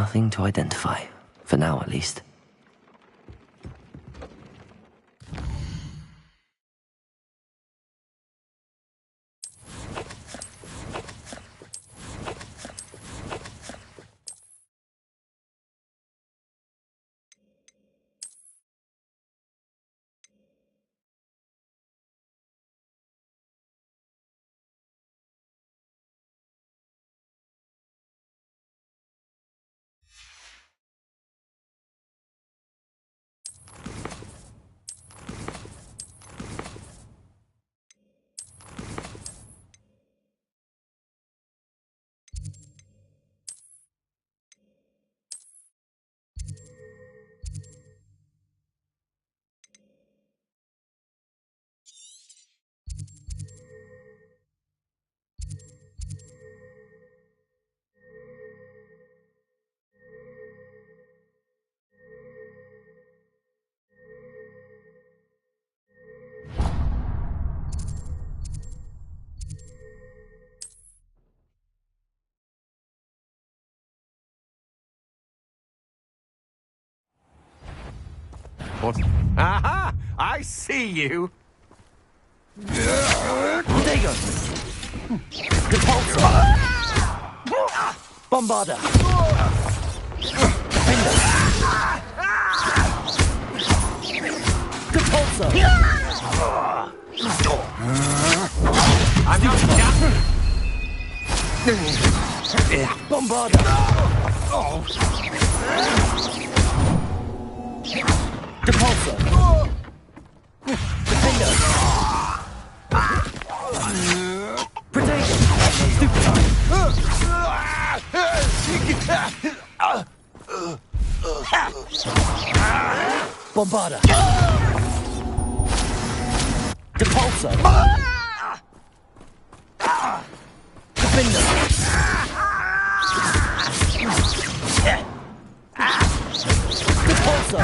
Nothing to identify. For now, at least. What? Aha! I see you! There you go! Repulsor! Bombarder! Defender! Repulsor! I'm not done! Bombarder! Repulsor! Defender! Protector! Stupid time! Bombarder! Repulsor! Defender! Repulsor!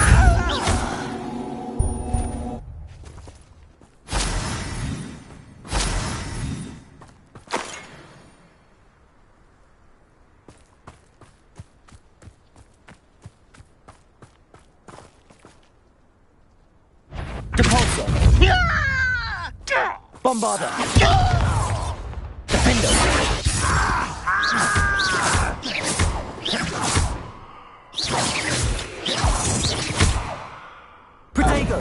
Repulsor! Bombarder! Defender! Protego!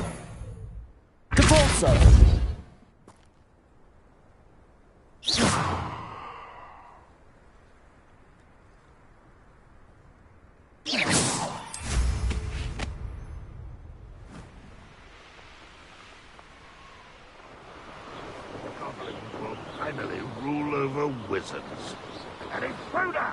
Repulsor! Goblins will finally rule over wizards. An intruder!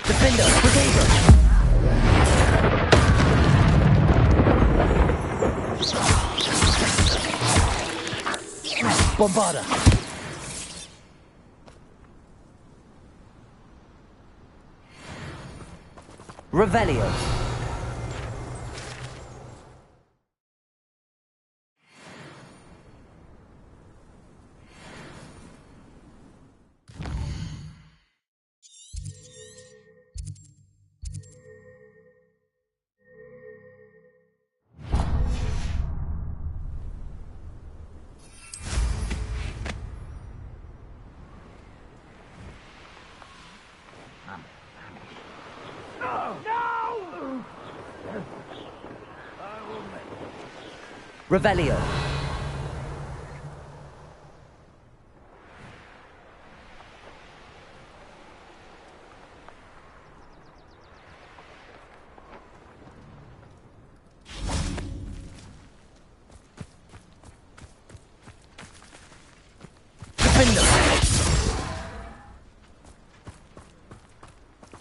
Defender! Protego! Bombarder! Revelio! Revelio. Defender.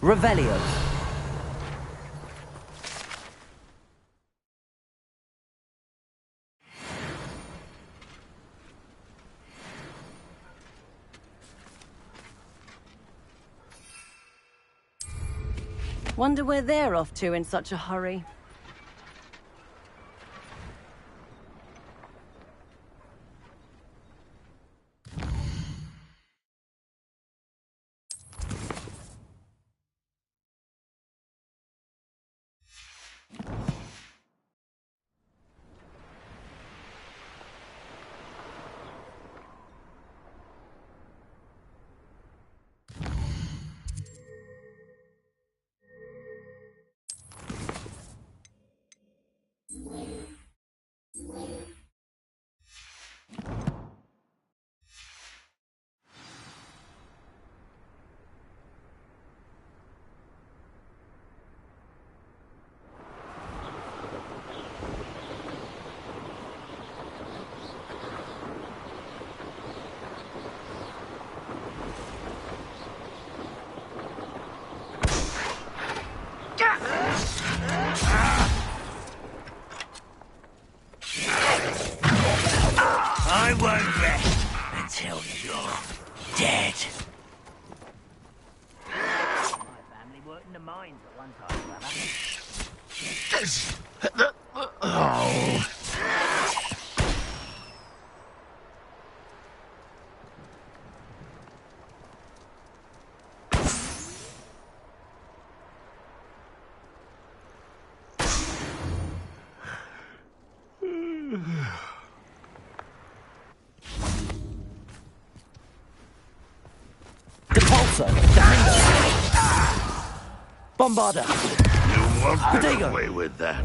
Revelio. Wonder where they're off to in such a hurry. I won't rest until you're dead. My family worked in the mines at one time, brother. Oh. Depulso. Defender. Bombarder. You won't get Potato. away with that.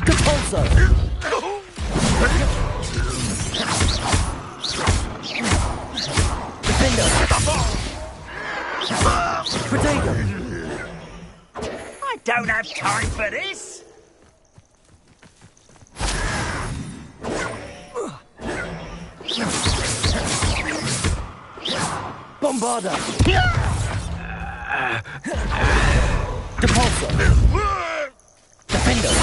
Depulso. Defender. Potato. I don't have time for this. Bombarder. Depulso. Defender.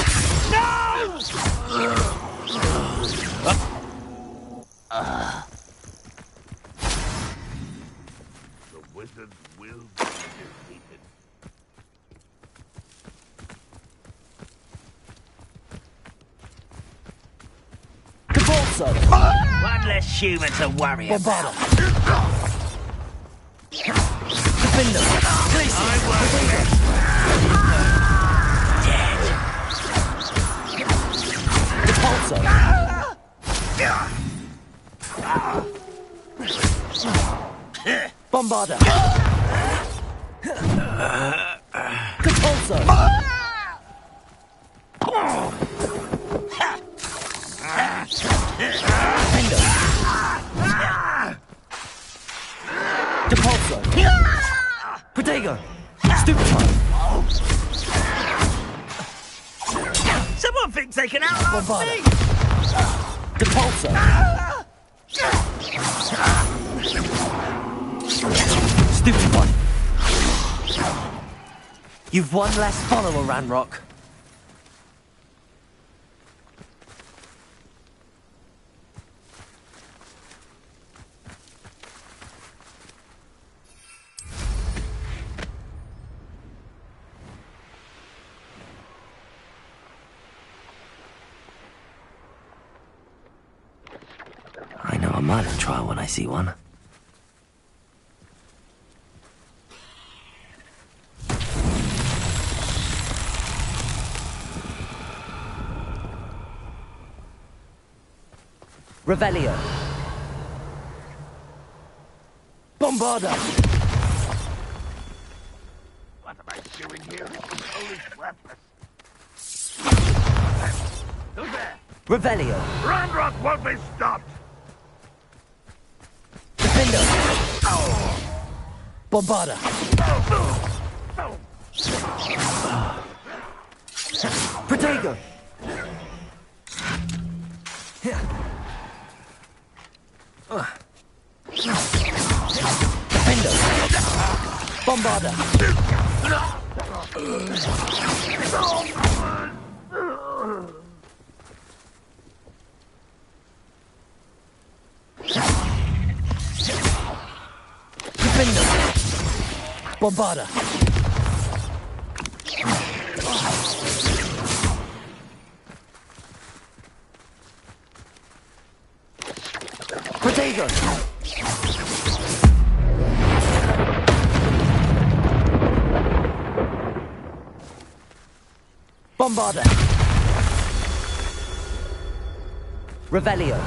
The wizards will be defeated. Depulso. One less human to worry Bombarder. about. Defender. I won't rest. Dead. Depulso. Bombarder. Depulso. Defender. Depulso. Potato. Stupefy. Someone thinks they can outlast Bombarder. me. Depulso. Stupefy. You've one less follower, Ranrock. I know a murder trial when I see one. Revelio. Bombarder. What am I doing here? Holy weapons. Who's there? Revelio. Ranrock won't be stopped! Defender. Bombarder. Protego. Defender. Bombarder. Defender! Bombarda! Protego! Bombarda! Revelio!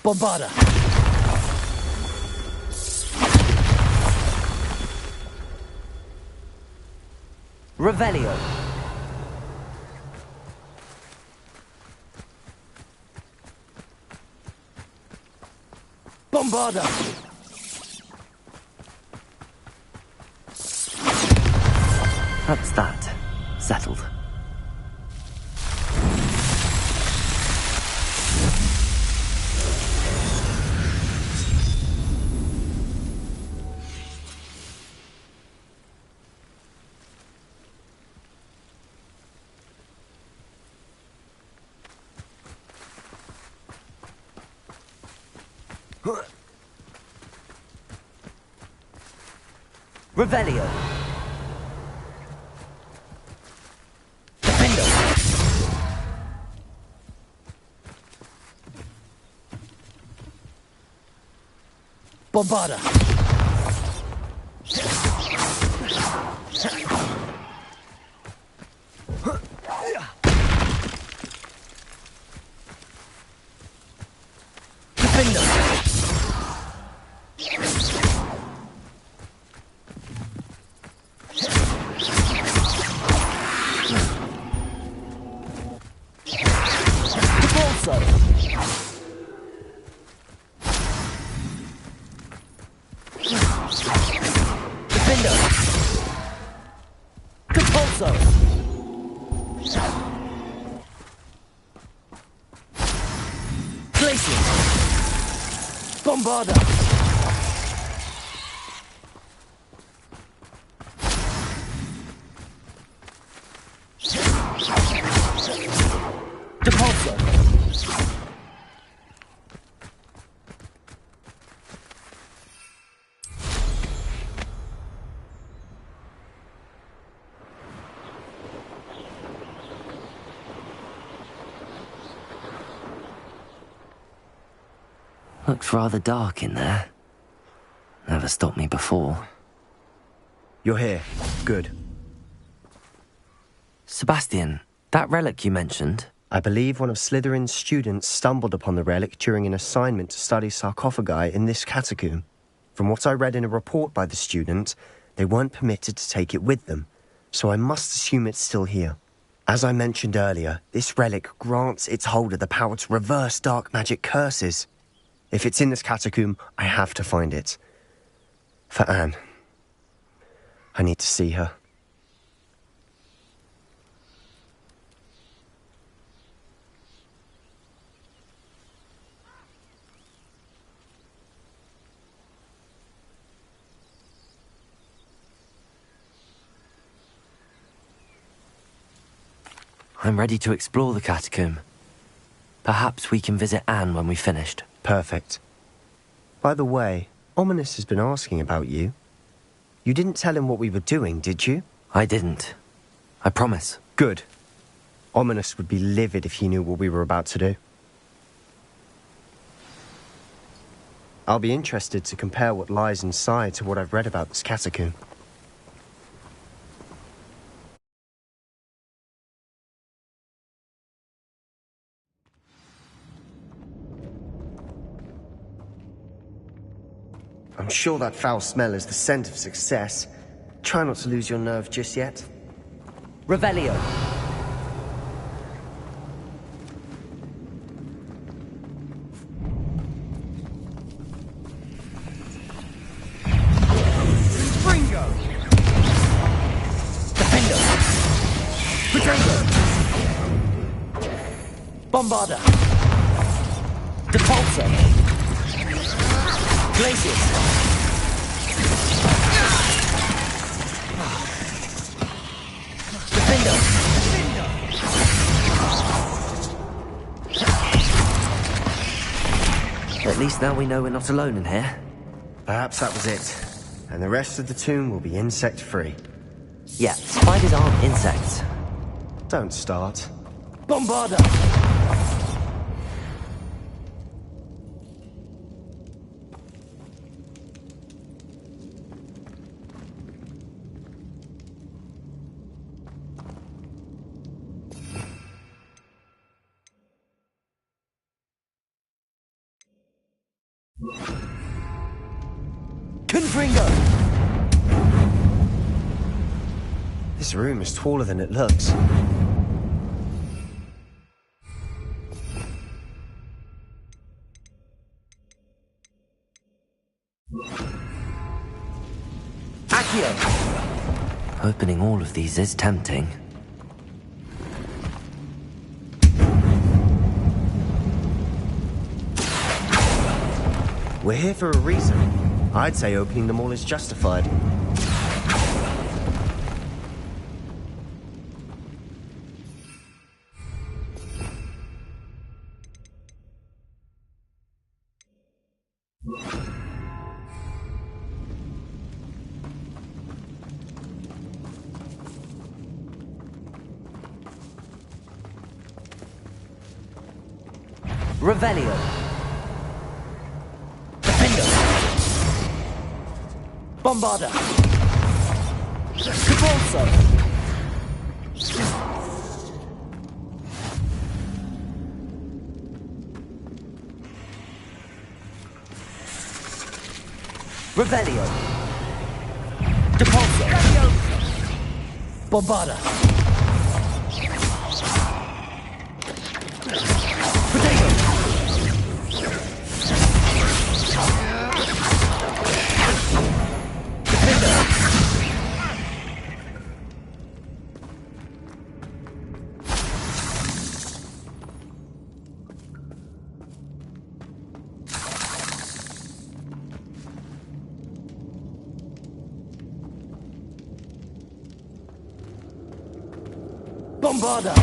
Bombarda! Revelio! Bombarda! That's that. Settled. Revelio. Defendo. Bombarda. Defendo. Bombarda! Depulso! Looks rather dark in there. Never stopped me before. You're here. Good. Sebastian, that relic you mentioned... I believe one of Slytherin's students stumbled upon the relic during an assignment to study sarcophagi in this catacomb. From what I read in a report by the student, they weren't permitted to take it with them, so I must assume it's still here. As I mentioned earlier, this relic grants its holder the power to reverse dark magic curses. If it's in this catacomb, I have to find it. For Anne. I need to see her. I'm ready to explore the catacomb. Perhaps we can visit Anne when we've finished. Perfect. By the way, Ominous has been asking about you. You didn't tell him what we were doing, did you? I didn't. I promise. Good. Ominous would be livid if he knew what we were about to do. I'll be interested to compare what lies inside to what I've read about this catacomb. I'm sure that foul smell is the scent of success. Try not to lose your nerve just yet. Revelio. Bringo! Defendo. Bombarder! Depulsor! Glacius! Defender! At least now we know we're not alone in here. Perhaps that was it. And the rest of the tomb will be insect-free. Yeah, spiders aren't insects. Don't start. Bombarder! Confringo! This room is taller than it looks. Accio! Opening all of these is tempting. We're here for a reason. I'd say opening them all is justified. Revelio. Defender. Bombarder. Depulsor. Revelio. Depulsor. Bombarder. Potato. Bombarder!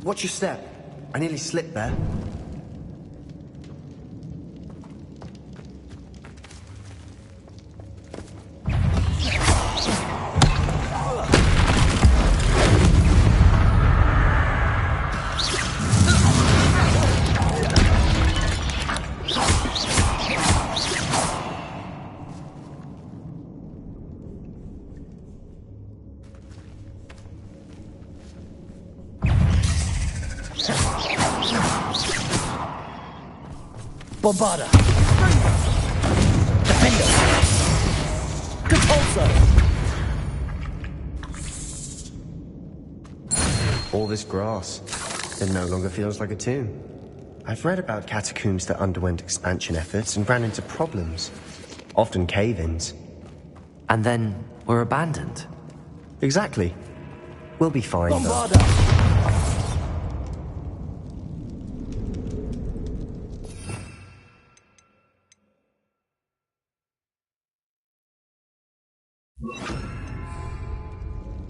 Watch your step. I nearly slipped there. Bombarder! Defender! Depulsor! All this grass. It no longer feels like a tomb. I've read about catacombs that underwent expansion efforts and ran into problems. Often cave-ins. And then were abandoned. Exactly. We'll be fine, though. Bombarder!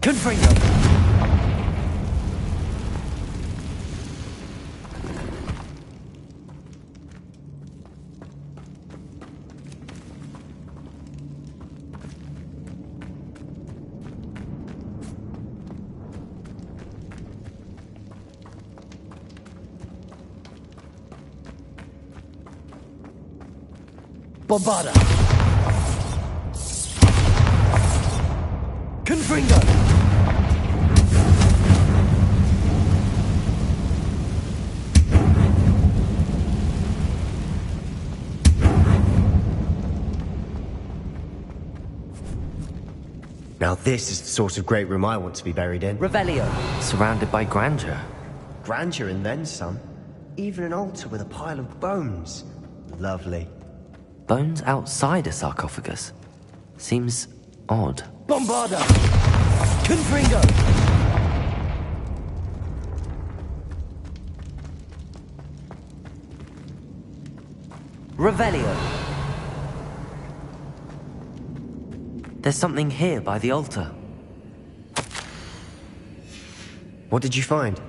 Confringo! Bombarder! Confringo! Now this is the sort of great room I want to be buried in. Revelio. Surrounded by grandeur. Grandeur and then some. Even an altar with a pile of bones. Lovely. Bones outside a sarcophagus. Seems odd. Bombarda! Confringo! Revelio! There's something here by the altar. What did you find?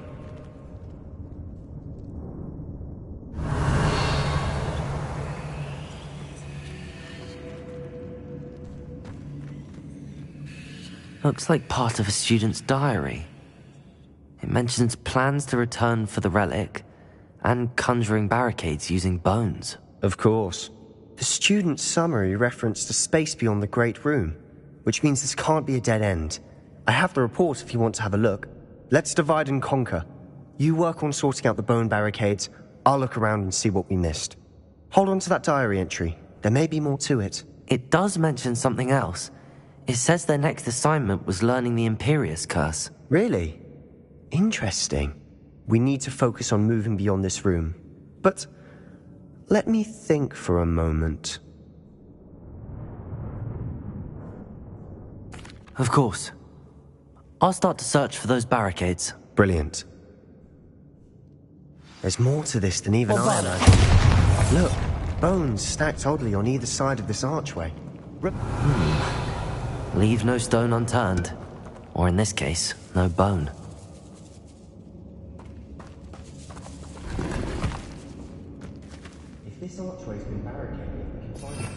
Looks like part of a student's diary. It mentions plans to return for the relic and conjuring barricades using bones. Of course. The student's summary referenced a space beyond the Great Room, which means this can't be a dead end. I have the report if you want to have a look. Let's divide and conquer. You work on sorting out the bone barricades. I'll look around and see what we missed. Hold on to that diary entry. There may be more to it. It does mention something else. It says their next assignment was learning the Imperius Curse. Really? Interesting. We need to focus on moving beyond this room. But let me think for a moment. Of course. I'll start to search for those barricades. Brilliant. There's more to this than even I imagined. Look, bones stacked oddly on either side of this archway. Leave no stone unturned. Or in this case, no bone. If this archway's been barricaded, we can find it.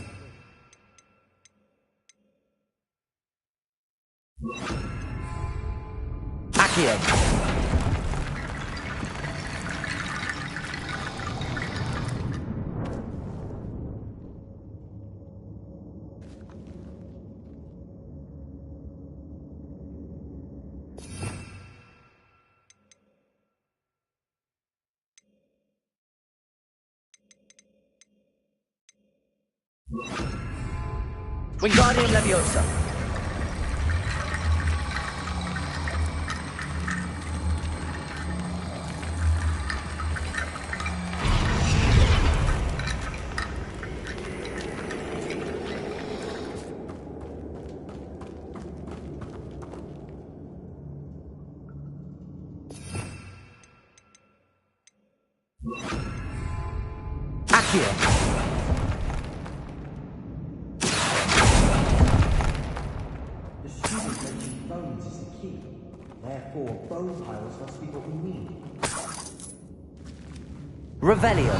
Accio! Wingardium Leviosa. Accio. Bones is the key. Therefore, bone piles must be what we need. Revelio.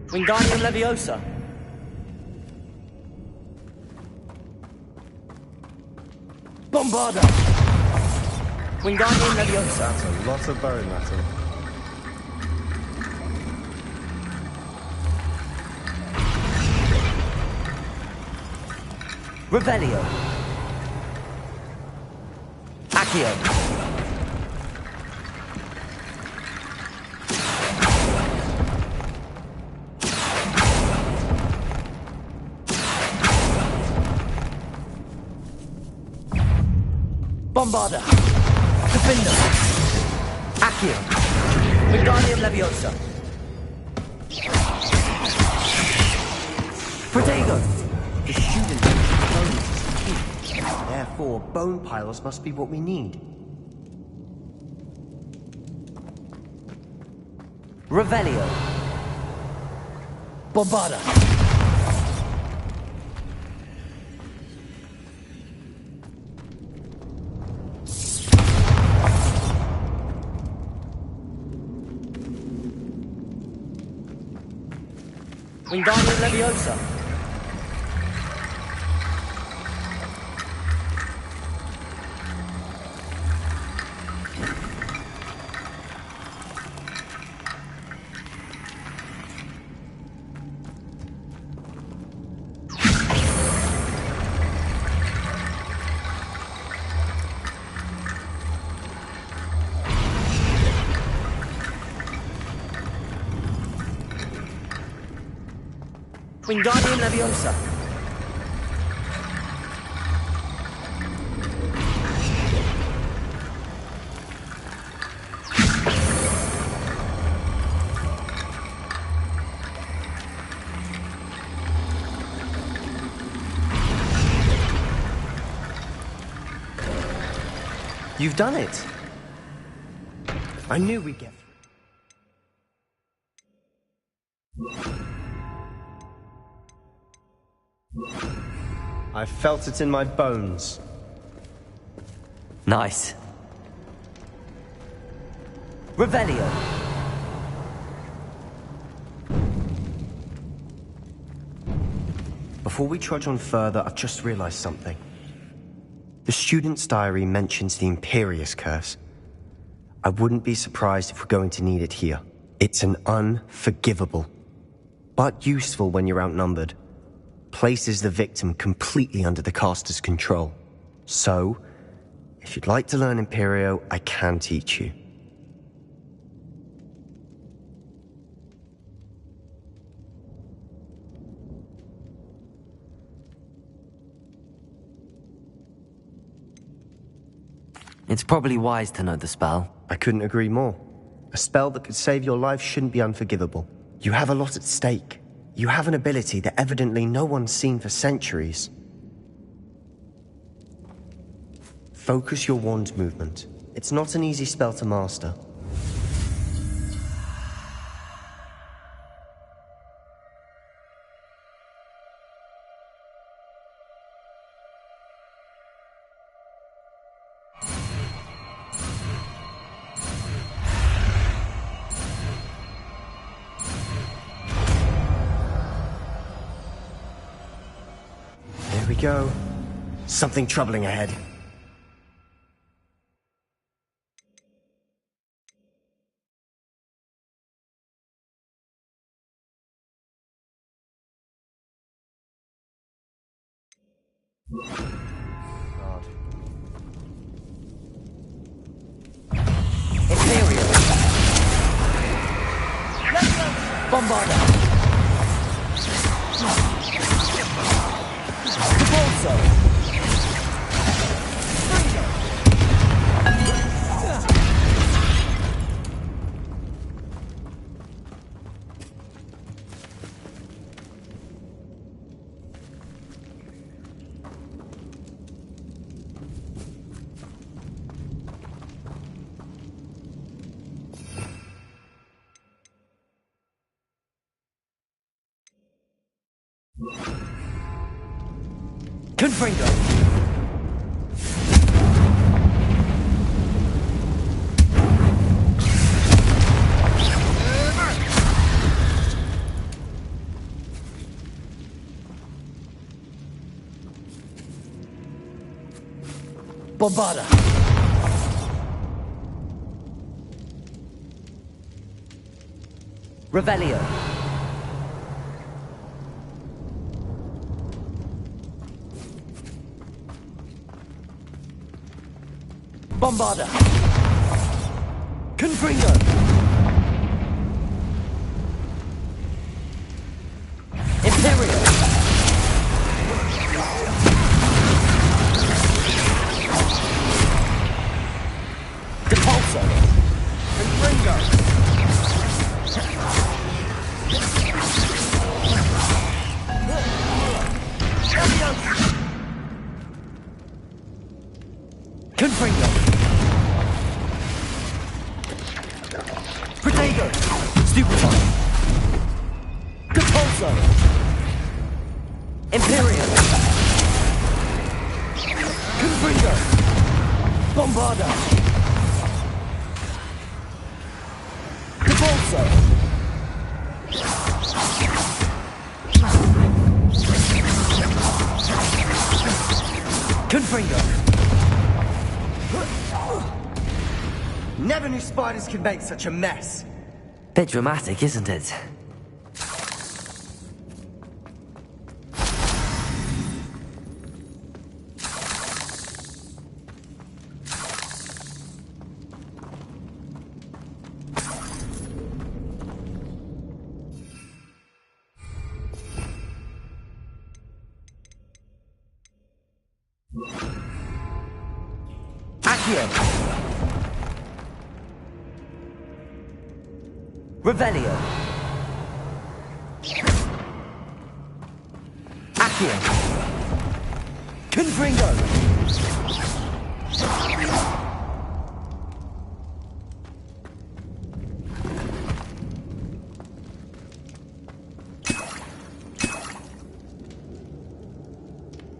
Wingardium Leviosa. Bombarda. Wingardium Leviosa. That's a lot of bone, Latin. Revelio. Accio. Bombarda. Defender. Accio. Wingardium Leviosa. Protego. The student bones is the key. Therefore, bone piles must be what we need. Revelio. Bombarda. Wingardium Leviosa. Wingardium Leviosa. You've done it. I knew we'd get through. I felt it in my bones. Nice. Revelio. Before we trudge on further, I've just realized something. The student's diary mentions the Imperius curse. I wouldn't be surprised if we're going to need it here. It's an unforgivable, but useful when you're outnumbered. Places the victim completely under the caster's control. So, if you'd like to learn Imperio, I can teach you. It's probably wise to know the spell. I couldn't agree more. A spell that could save your life shouldn't be unforgivable. You have a lot at stake. You have an ability that evidently no one's seen for centuries. Focus your wand movement. It's not an easy spell to master. There we go. Something troubling ahead. God. Imperial. Bombarda. Capolso. Confringo. Bombarda. Revelio. Bombarda. Confringo. Imperial. Depulso. Confringo. Confringo. Protego. Stupefy. Depulso. Imperial. Confringo. Bombarda. Depulso. Confringo. Never knew spiders could make such a mess. Bit dramatic, isn't it? Accio. Revelio. Accio. Confringo.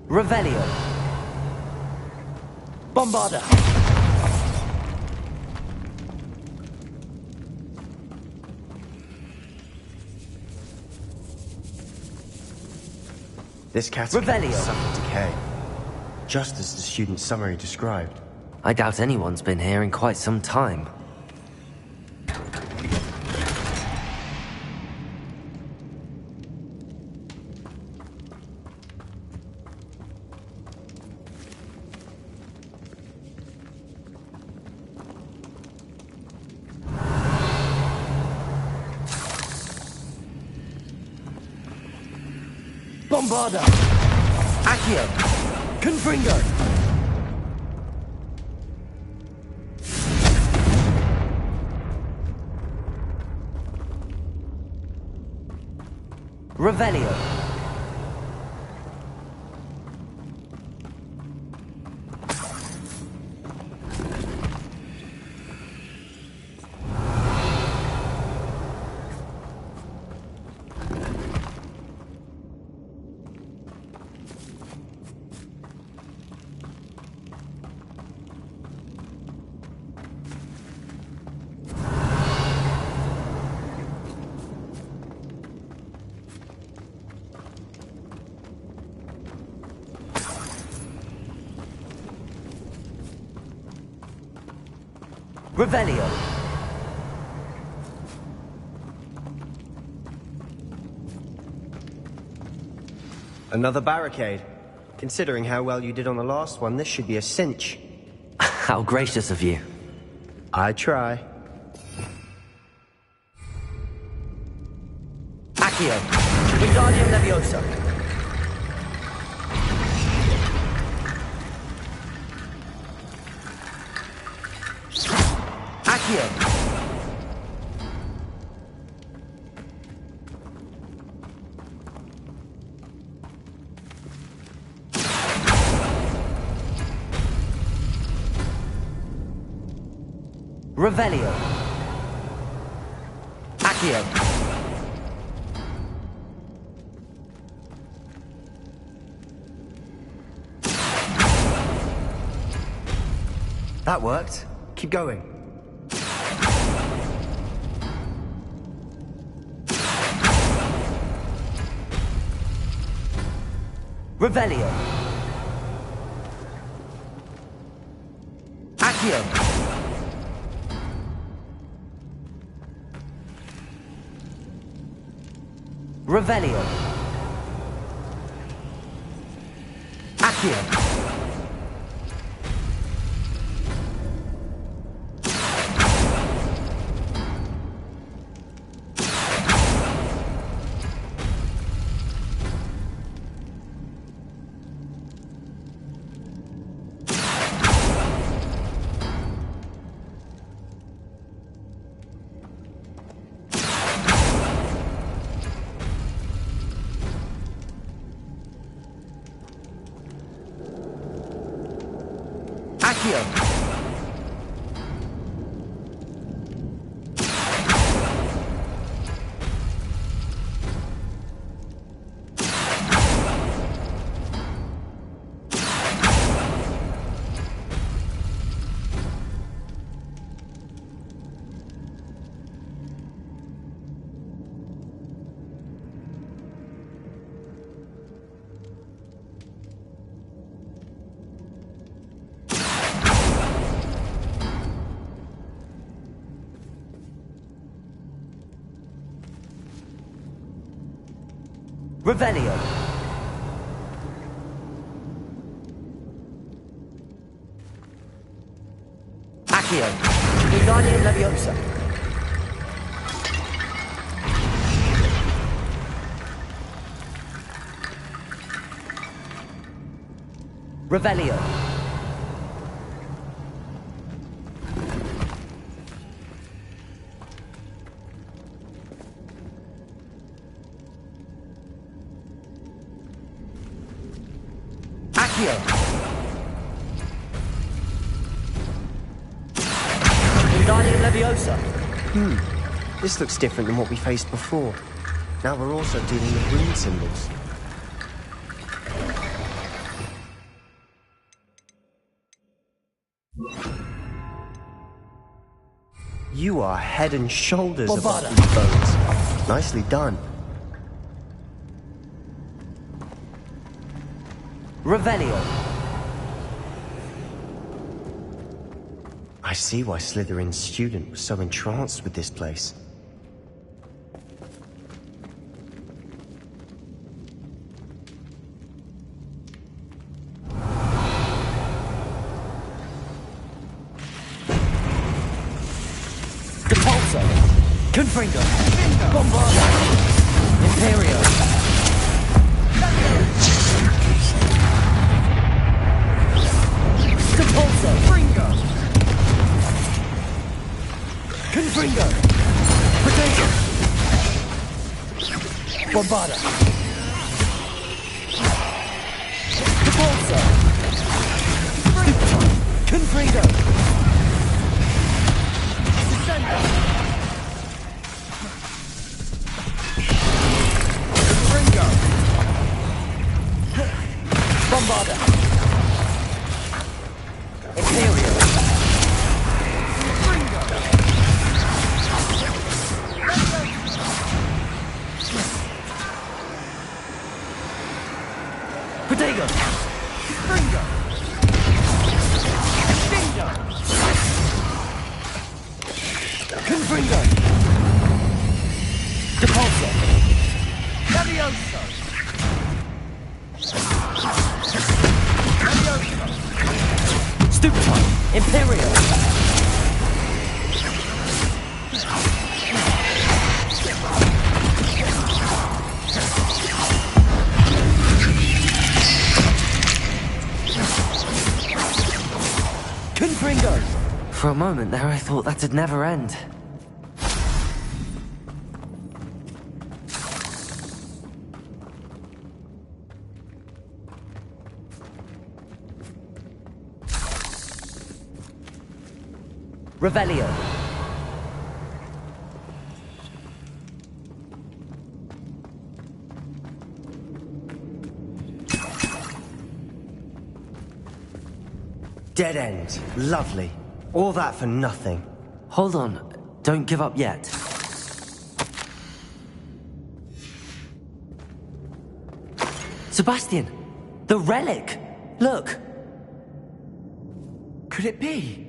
Revelio. Bombarda. This catacomb Revelio. suffered decay, just as the student's summary described. I doubt anyone's been here in quite some time. Bombarda! Accio! Confringo! Revelio! Revelio! Another barricade. Considering how well you did on the last one, this should be a cinch. How gracious of you. I try. Accio! Wingardium Leviosa! Accio! Revelio! Accio! That worked. Keep going. Revelio! Accio! Revelio! Accio! Accio! Revelio! Accio! Wingardium Leviosa! Revelio! Accio! Wingardium Leviosa! This looks different than what we faced before. Now we're also dealing with rune symbols. You are head and shoulders above these bones. Nicely done. Revelio. I see why Slytherin's student was so entranced with this place. Depulso. Confringo. Bombarda. Imperio. Depulso. Fringo. Confringo. Potato. Bombarda. Depulso. Confringo. Bombarda. Imperial. Protego. Confringo. Confringo. Depulso. Levioso. Stupefy. Imperial. Confringo. For a moment there I thought that'd never end. Revelio. Dead end. Lovely. All that for nothing. Hold on. Don't give up yet. Sebastian! The relic! Look! Could it be?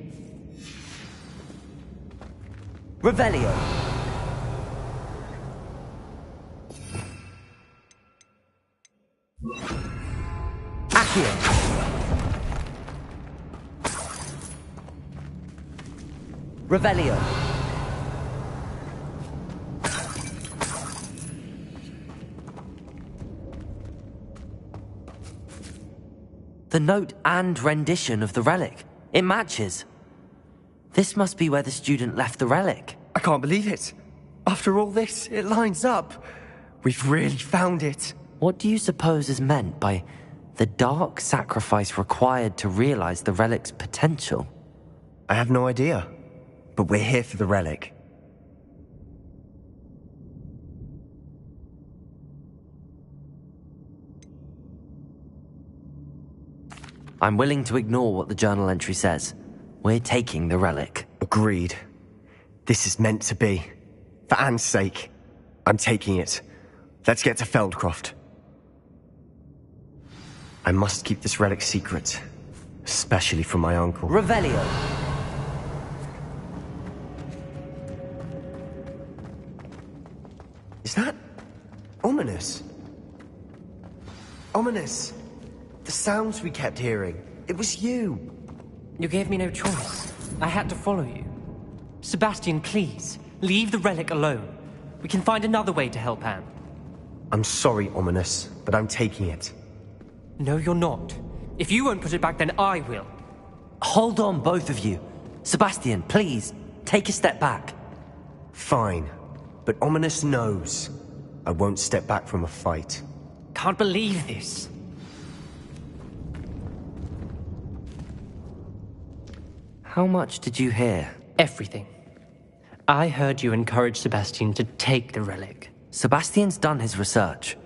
Revelio. Accio. Revelio. The note and rendition of the relic. It matches. This must be where the student left the relic. I can't believe it. After all this, it lines up. We've really found it. What do you suppose is meant by the dark sacrifice required to realize the relic's potential? I have no idea. But we're here for the relic. I'm willing to ignore what the journal entry says. We're taking the relic. Agreed. This is meant to be. For Anne's sake, I'm taking it. Let's get to Feldcroft. I must keep this relic secret. Especially from my uncle. Revelio. Is that... ominous? Ominous! The sounds we kept hearing. It was you. You gave me no choice. I had to follow you. Sebastian, please, leave the relic alone. We can find another way to help Anne. I'm sorry, Ominous, but I'm taking it. No, you're not. If you won't put it back, then I will. Hold on, both of you. Sebastian, please, take a step back. Fine. But Ominous knows. I won't step back from a fight. Can't believe this. How much did you hear? Everything. I heard you encourage Sebastian to take the relic. Sebastian's done his research.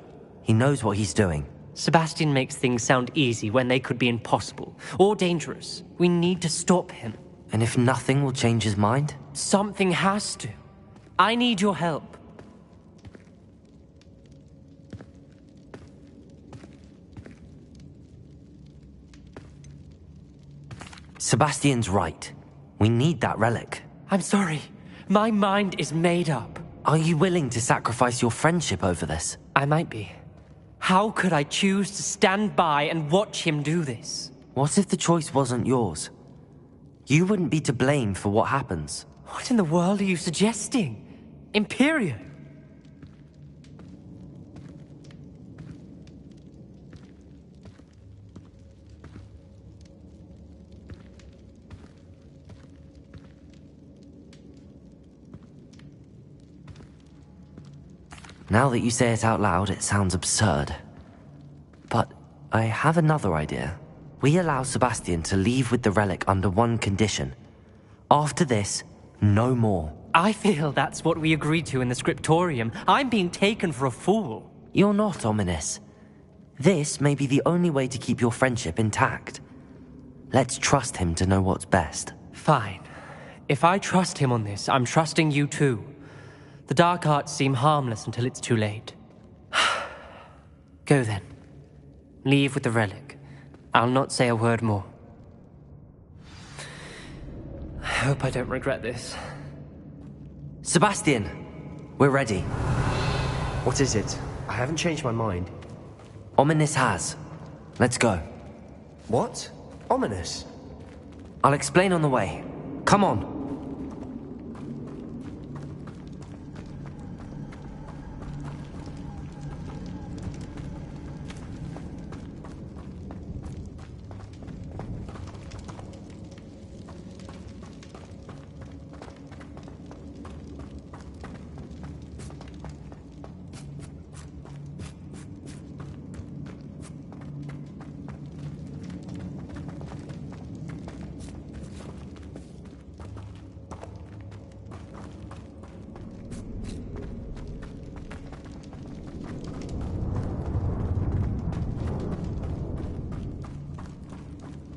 He knows what he's doing. Sebastian makes things sound easy when they could be impossible or dangerous. We need to stop him. And if nothing will change his mind? Something has to. I need your help. Sebastian's right. We need that relic. I'm sorry. My mind is made up. Are you willing to sacrifice your friendship over this? I might be. How could I choose to stand by and watch him do this? What if the choice wasn't yours? You wouldn't be to blame for what happens. What in the world are you suggesting? Imperium? Now that you say it out loud, it sounds absurd. But I have another idea. We allow Sebastian to leave with the relic under one condition. After this, no more. I feel that's what we agreed to in the scriptorium. I'm being taken for a fool. You're not ominous. This may be the only way to keep your friendship intact. Let's trust him to know what's best. Fine. If I trust him on this, I'm trusting you too. The dark arts seem harmless until it's too late. Go then. Leave with the relic. I'll not say a word more. I hope I don't regret this. Sebastian! We're ready. What is it? I haven't changed my mind. Ominous has. Let's go. What? Ominous? I'll explain on the way. Come on.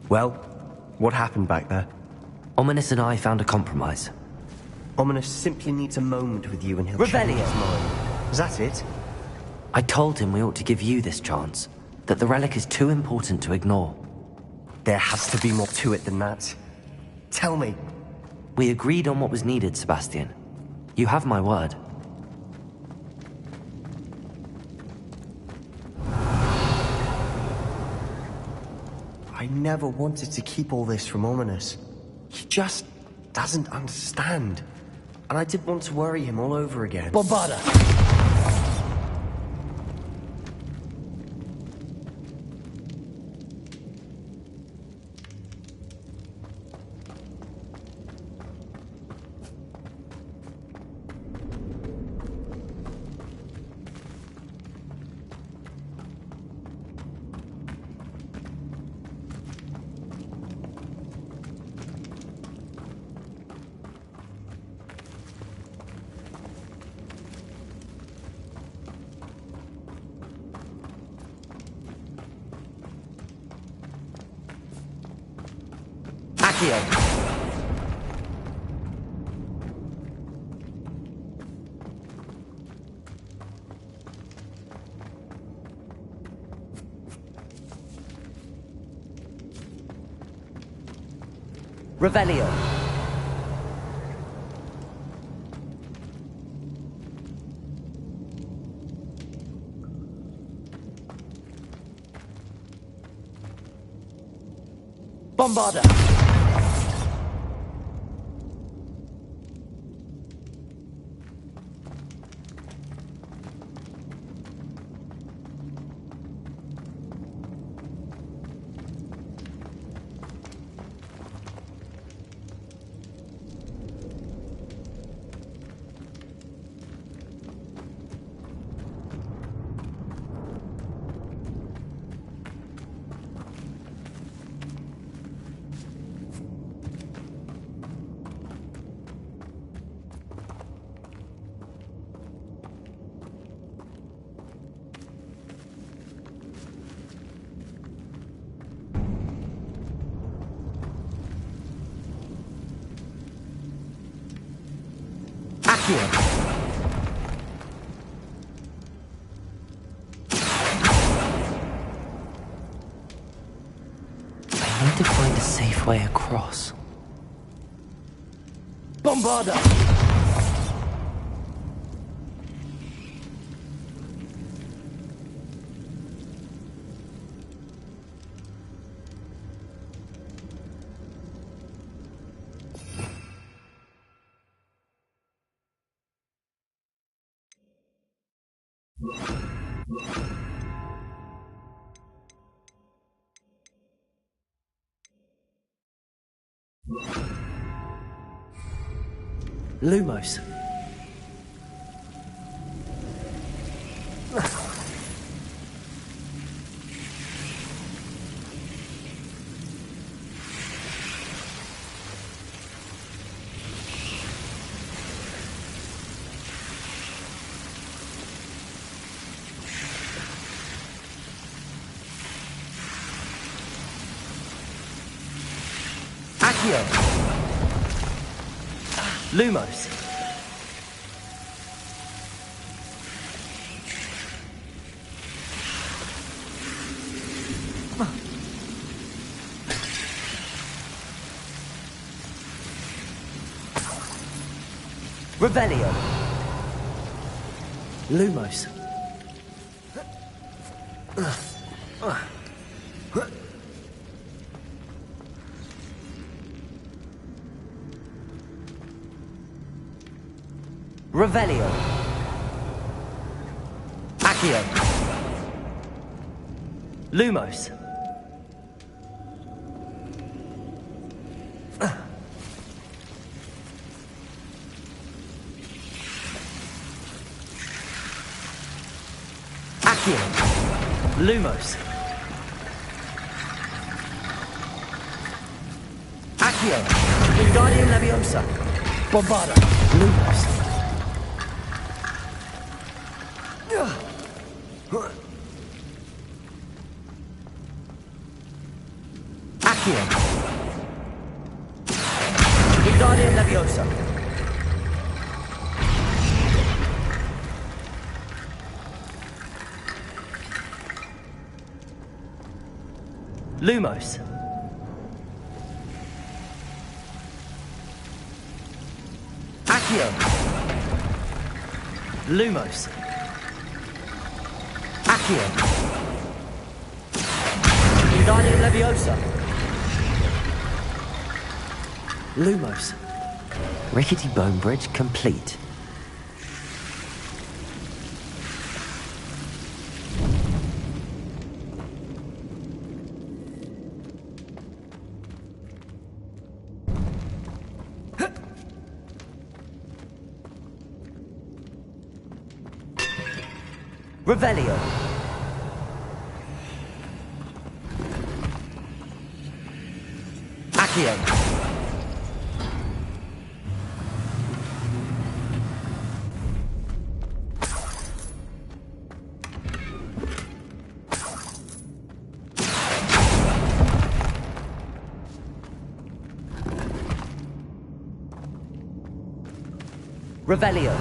Well, what happened back there? Ominous and I found a compromise. Ominous simply needs a moment with you and he'll Revelio. change his mind. Is that it? I told him we ought to give you this chance, that the relic is too important to ignore. There has to be more to it than that. Tell me. We agreed on what was needed, Sebastian. You have my word. I never wanted to keep all this from Ominous. He just doesn't understand. And I didn't want to worry him all over again. Bombarda! Accio. Revelio. Bombarda! Accio. I need to find a safe way across. Bombarda! Lumos. Accio. Lumos. Revelio. Lumos. Revelio. Accio. Lumos. Accio. Lumos. Accio. Wingardium Leviosa. Bombarda. Lumos. Accio. Wingardium Leviosa. Lumos. Accio. Lumos. Accio. Wingardium Leviosa. Lumos. Rickety bone bridge complete. Revelio. Accio. Revelio.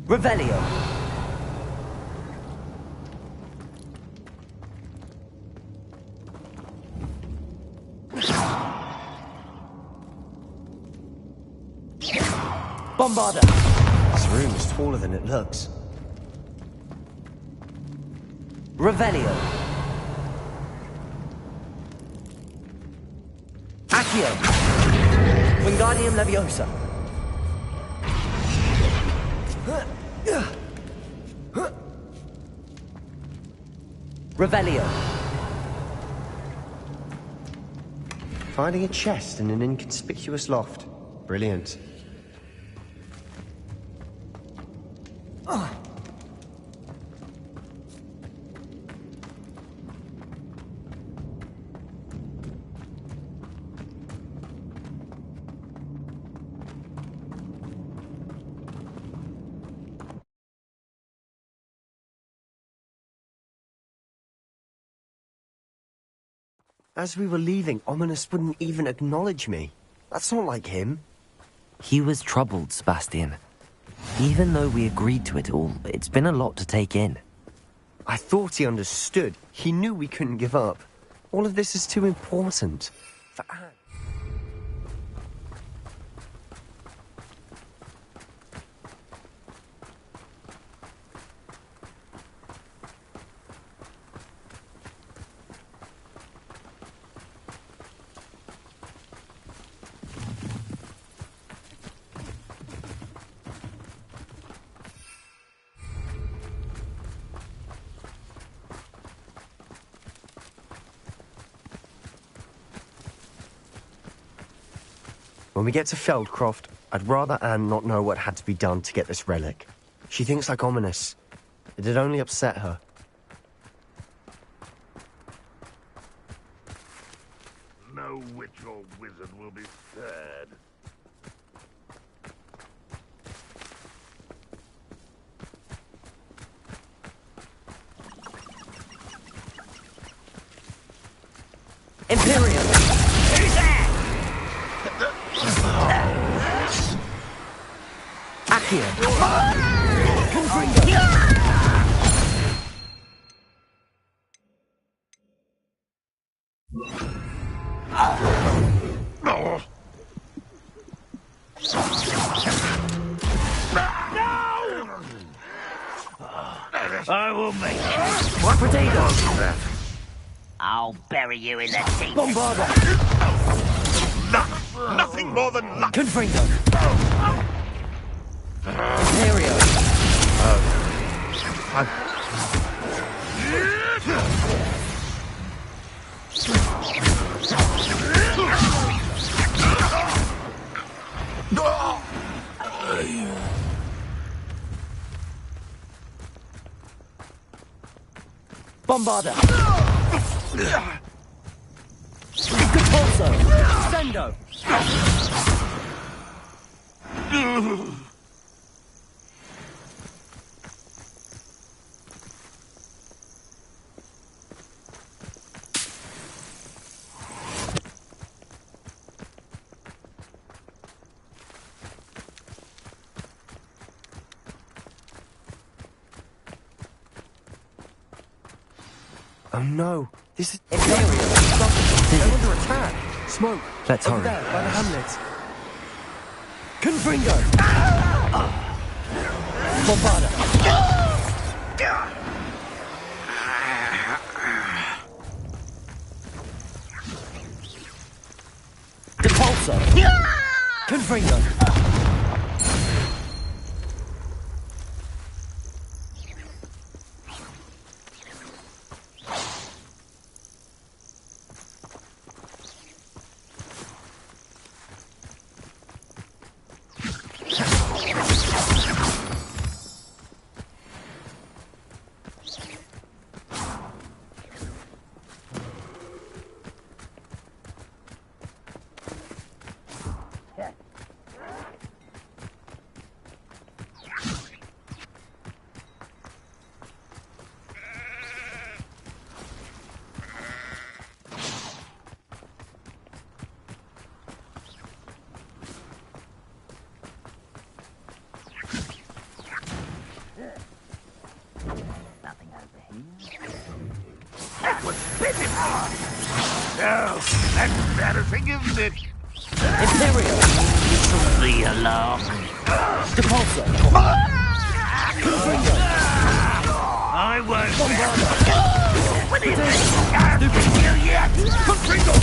Revelio. Bombarda. This room is taller than it looks. Revelio. Accio. Wingardium Leviosa. Revelio. Finding a chest in an inconspicuous loft. Brilliant. As we were leaving, Ominous wouldn't even acknowledge me. That's not like him. He was troubled, Sebastian. Even though we agreed to it all, it's been a lot to take in. I thought he understood. He knew we couldn't give up. All of this is too important. For Anne. When we get to Feldcroft, I'd rather Anne not know what had to be done to get this relic. She thinks like Ominous. It'd only upset her. No witch or wizard will be sad. Imperium! Who's there? Accio! I will make it. What potato? I'll bury you in the deep. Bombarda! Luck! Nothing more than luck! Confringo! Imperio! Bombarda! Capulso! Sendo! Oh no, this is... Imperial! They're under attack! Smoke! Let's Over hurry. there, by the hamlet. Confringo! Bombarda! Capulso! Confringo! Nothing over here. That was pitiful! Oh, that's embarrassing, isn't it? Imperial! The alarm. Capulso! Confringo! I won't. What is it? Can't you yet? Confringo!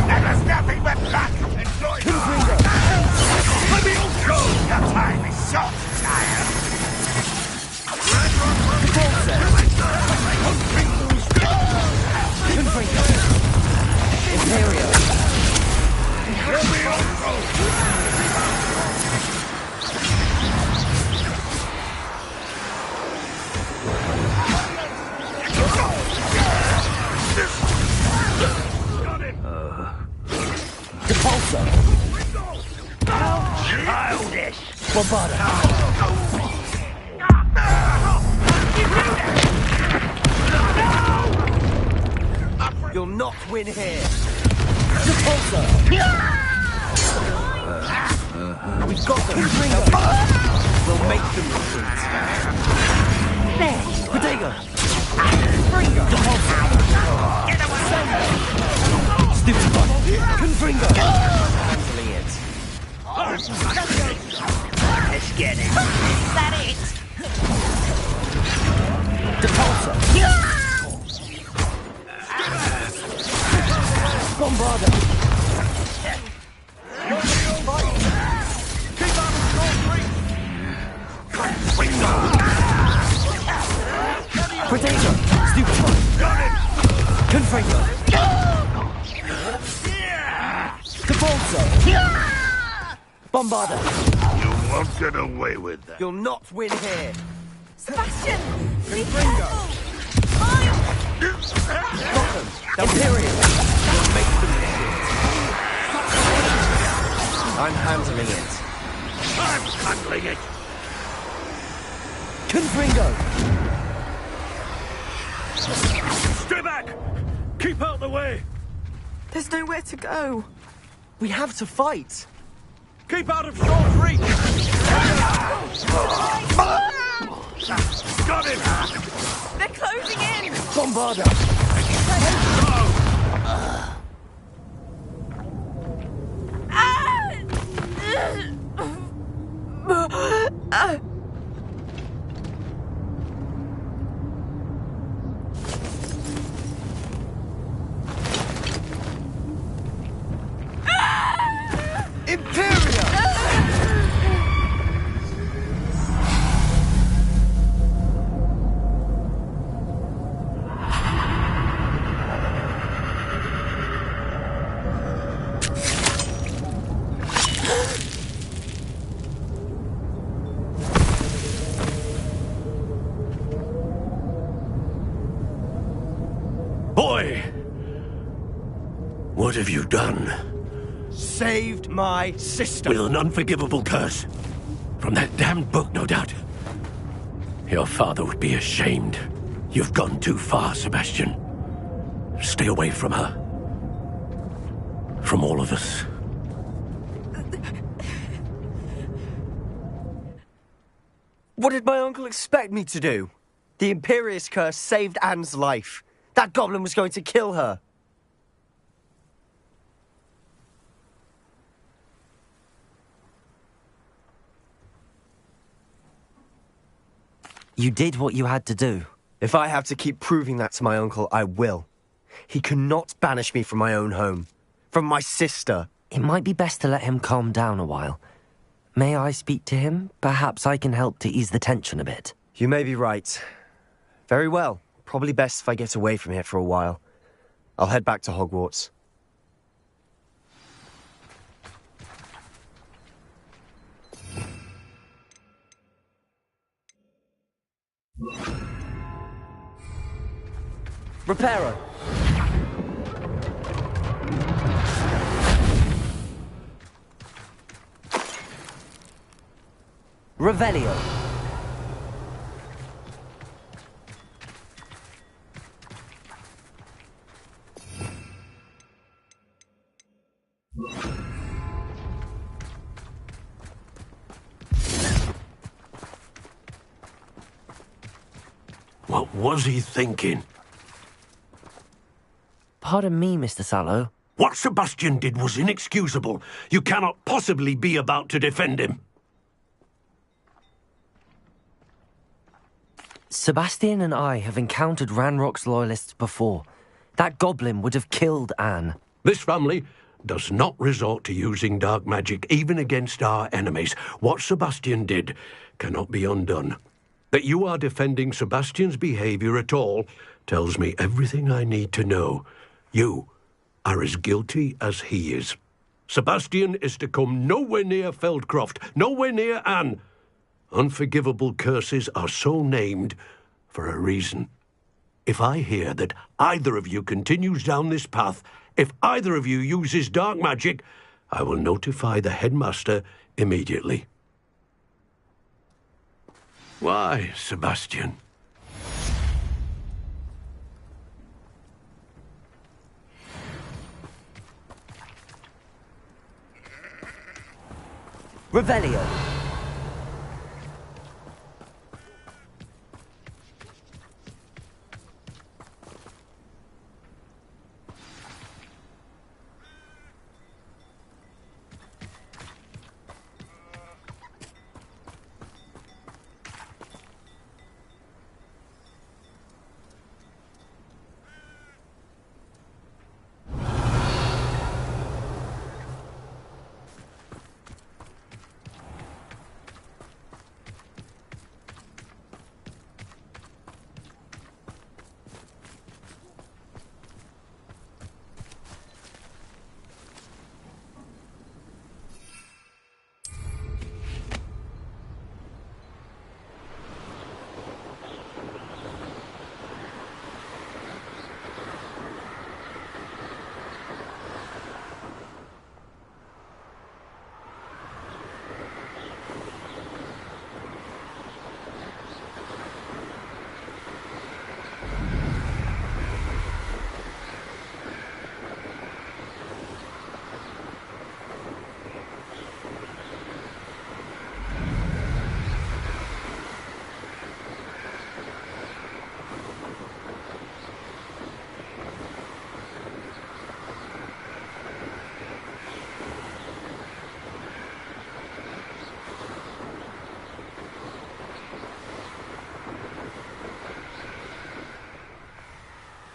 That was nothing but luck! Enjoy Confringo! Let me all go! Your time is short, child! You'll not win here. We've got them. We'll make them retreat. There. Potato. Get away. Stupid one. Confringo. Handling it. Let's get it. Is that it? Depulsor. Bombarder. Keep out of short reach! Potato. Stupid one. Got it! Confringo. Depulsor. Bombarder. You won't get away with that. You'll not win here. Sebastian! Be Confringo. Gotham. Imperial. We'll make them retreat. I'm handling it. I'm handling it! Confringo. Stay back! Keep out the way! There's nowhere to go. We have to fight. Keep out of short reach! Got it! They're closing in! Bombarder. Imperial! Boy! What have you done? Saved my sister. With an unforgivable curse. From that damned book, no doubt. Your father would be ashamed. You've gone too far, Sebastian. Stay away from her. From all of us. What did my uncle expect me to do? The Imperious curse saved Anne's life. That goblin was going to kill her. You did what you had to do. If I have to keep proving that to my uncle, I will. He cannot banish me from my own home. From my sister. It might be best to let him calm down a while. May I speak to him? Perhaps I can help to ease the tension a bit. You may be right. Very well. Probably best if I get away from here for a while. I'll head back to Hogwarts. Reparo. Revelio. What was he thinking? Pardon me, Mr. Sallow. What Sebastian did was inexcusable. You cannot possibly be about to defend him. Sebastian and I have encountered Ranrock's loyalists before. That goblin would have killed Anne. This family does not resort to using dark magic, even against our enemies. What Sebastian did cannot be undone. That you are defending Sebastian's behavior at all tells me everything I need to know. You are as guilty as he is. Sebastian is to come nowhere near Feldcroft, nowhere near Anne. Unforgivable curses are so named for a reason. If I hear that either of you continues down this path, if either of you uses dark magic, I will notify the headmaster immediately. Why, Sebastian? Revelio.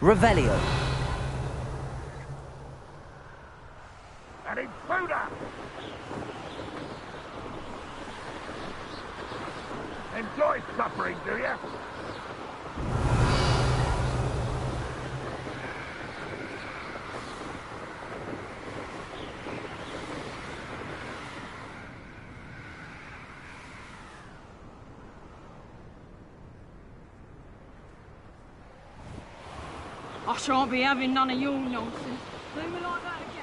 Revelio. An intruder! Enjoy suffering, do you? I shan't be having none of your nonsense. Leave me like that again.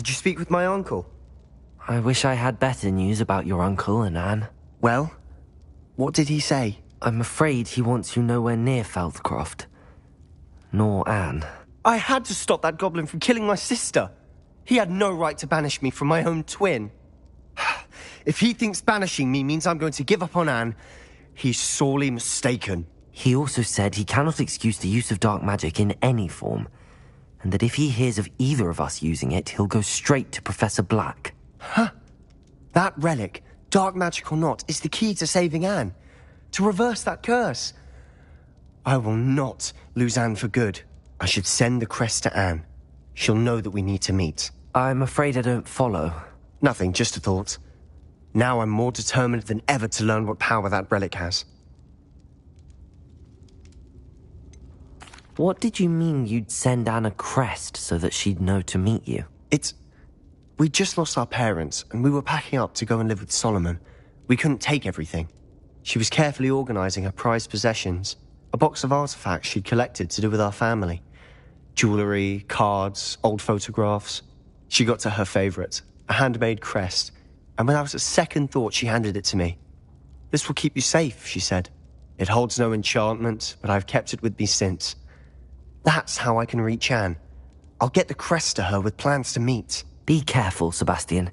Did you speak with my uncle? I wish I had better news about your uncle and Anne. Well, what did he say? I'm afraid he wants you nowhere near Feldcroft. Nor Anne. I had to stop that goblin from killing my sister. He had no right to banish me from my own twin. If he thinks banishing me means I'm going to give up on Anne, he's sorely mistaken. He also said he cannot excuse the use of dark magic in any form, and that if he hears of either of us using it, he'll go straight to Professor Black. Huh? That relic, dark magic or not, is the key to saving Anne. To reverse that curse. I will not lose Anne for good. I should send the crest to Anne. She'll know that we need to meet. I'm afraid I don't follow. Nothing, just a thought. Now I'm more determined than ever to learn what power that relic has. What did you mean you'd send Anne a crest so that she'd know to meet you? We just lost our parents, and we were packing up to go and live with Solomon. We couldn't take everything. She was carefully organizing her prized possessions, a box of artifacts she'd collected to do with our family. Jewelry, cards, old photographs. She got to her favorite, a handmade crest, and without a second thought she handed it to me. This will keep you safe, she said. It holds no enchantment, but I've kept it with me since. That's how I can reach Anne. I'll get the crest to her with plans to meet. Be careful, Sebastian.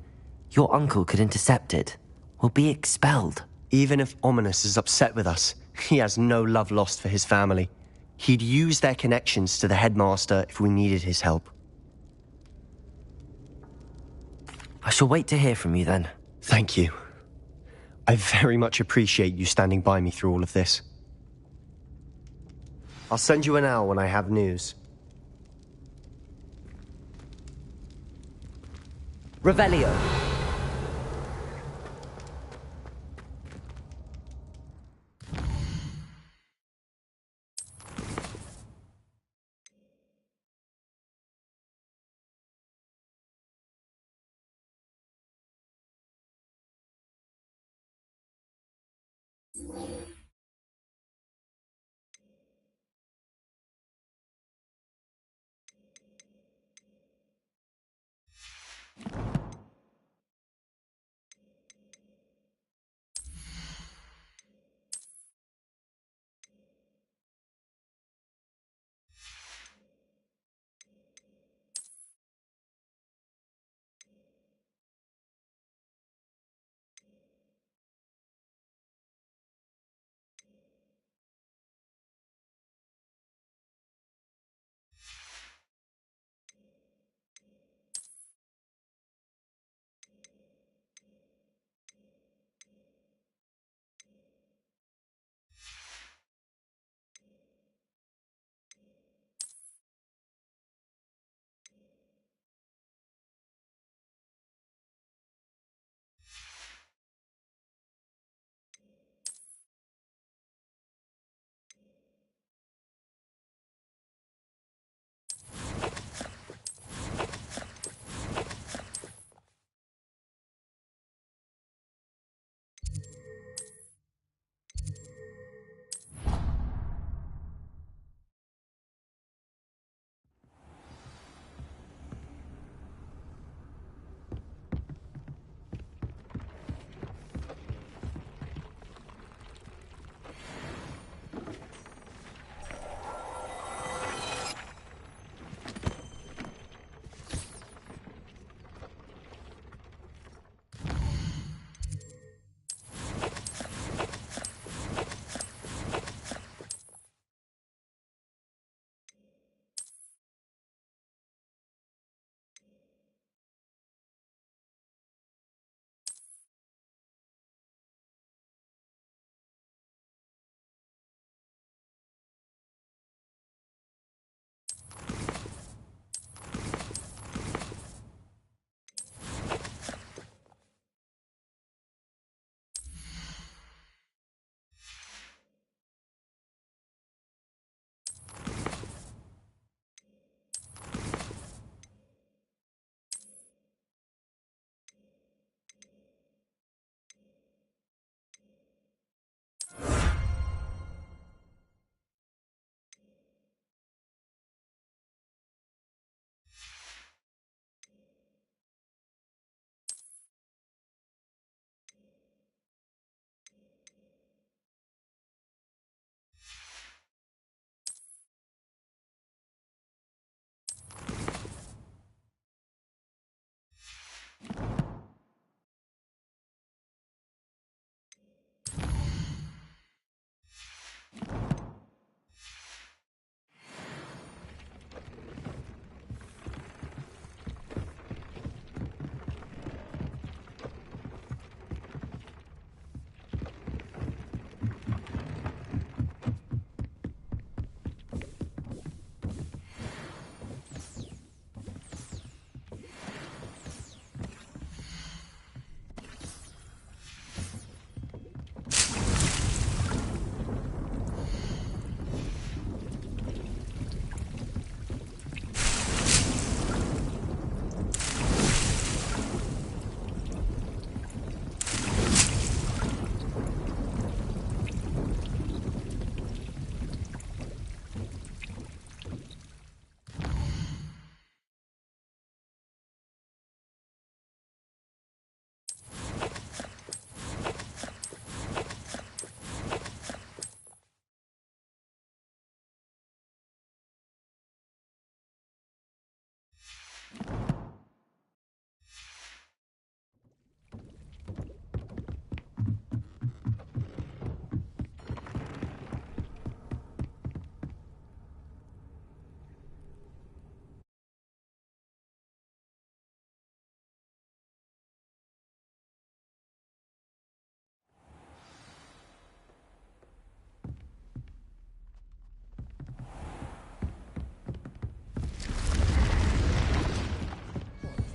Your uncle could intercept it. We'll be expelled. Even if Ominous is upset with us, he has no love lost for his family. He'd use their connections to the headmaster if we needed his help. I shall wait to hear from you then. Thank you. I very much appreciate you standing by me through all of this. I'll send you an owl when I have news. Revelio.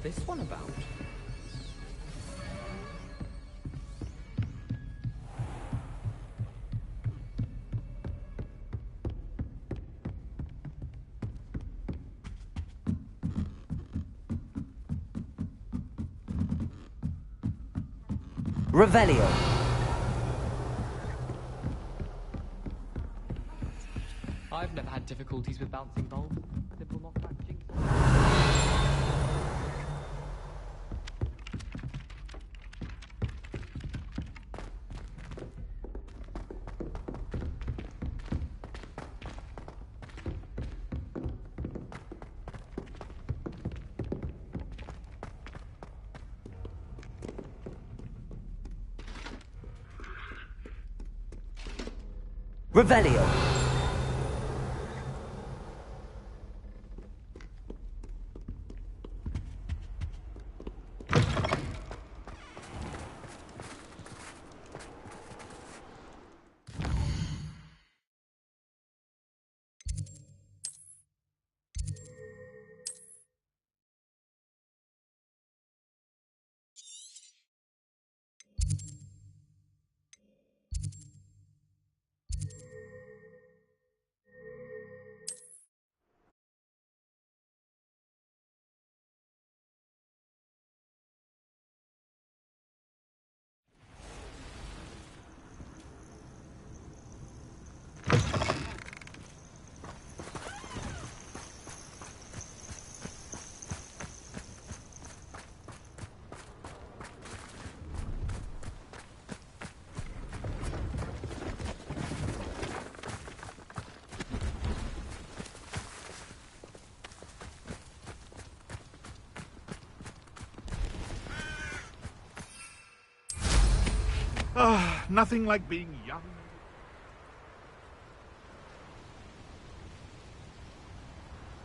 this one about? Revelio. I've never had difficulties with bouncing bulbs. Simple mock magic. Revelio. Nothing like being young.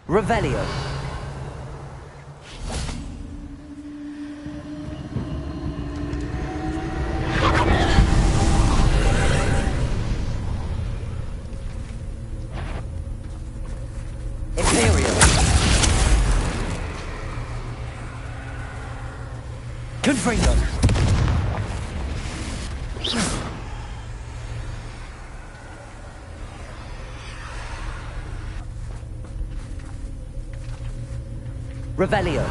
Revelio. Imperial. Confringo. Revelio.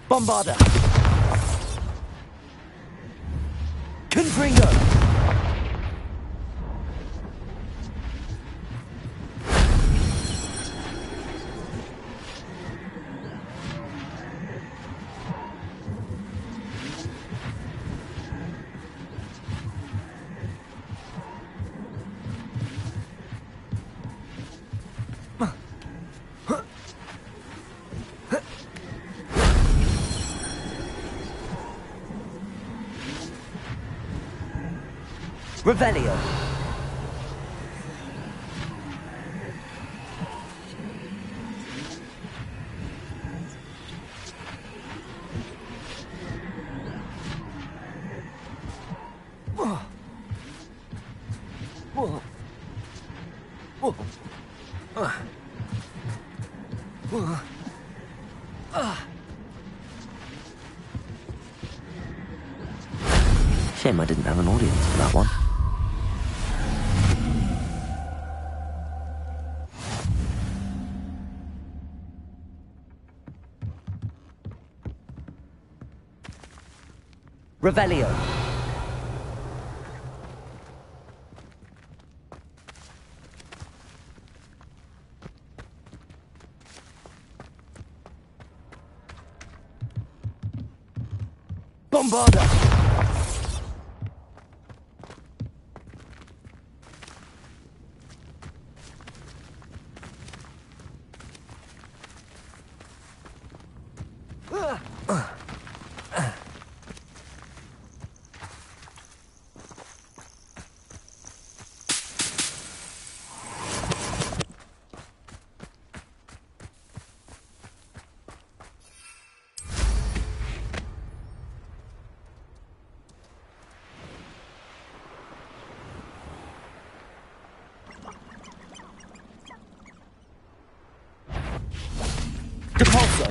Bombarda. Confringo. Revelio. Shame I didn't have an audience for that one. Revelio. Bombarda. Depulso!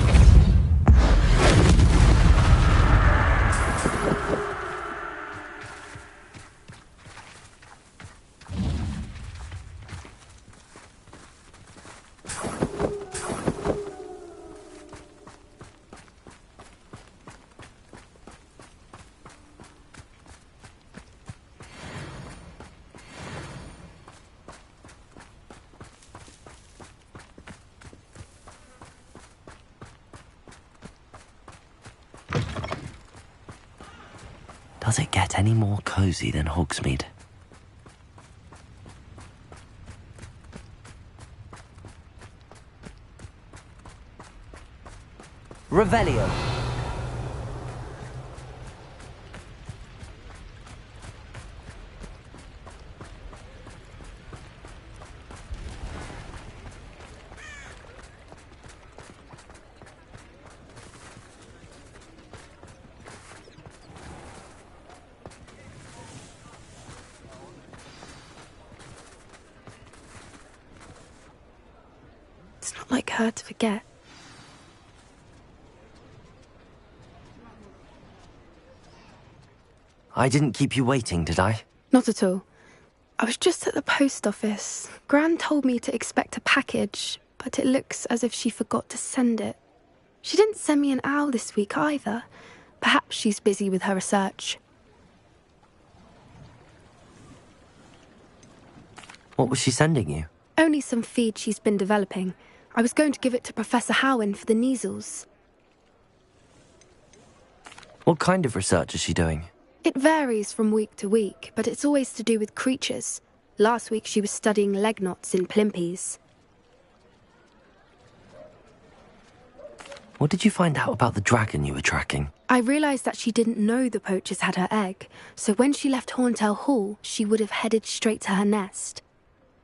Does it get any more cozy than Hogsmeade? Revelio. It's not like her to forget. I didn't keep you waiting, did I? Not at all. I was just at the post office. Gran told me to expect a package, but it looks as if she forgot to send it. She didn't send me an owl this week either. Perhaps she's busy with her research. What was she sending you? Only some feed she's been developing. I was going to give it to Professor Howen for the measles. What kind of research is she doing? It varies from week to week, but it's always to do with creatures. Last week she was studying leg knots in plimpies. What did you find out about the dragon you were tracking? I realised that she didn't know the poachers had her egg, so when she left Horntail Hall, she would have headed straight to her nest.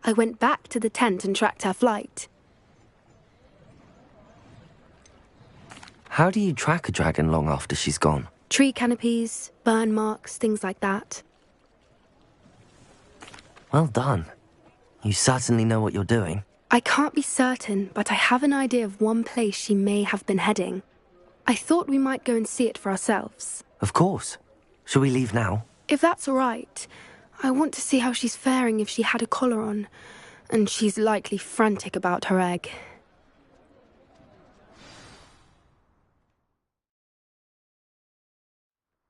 I went back to the tent and tracked her flight. How do you track a dragon long after she's gone? Tree canopies, burn marks, things like that. Well done. You certainly know what you're doing. I can't be certain, but I have an idea of one place she may have been heading. I thought we might go and see it for ourselves. Of course. Shall we leave now? If that's all right. I want to see how she's faring if she had a collar on. And she's likely frantic about her egg.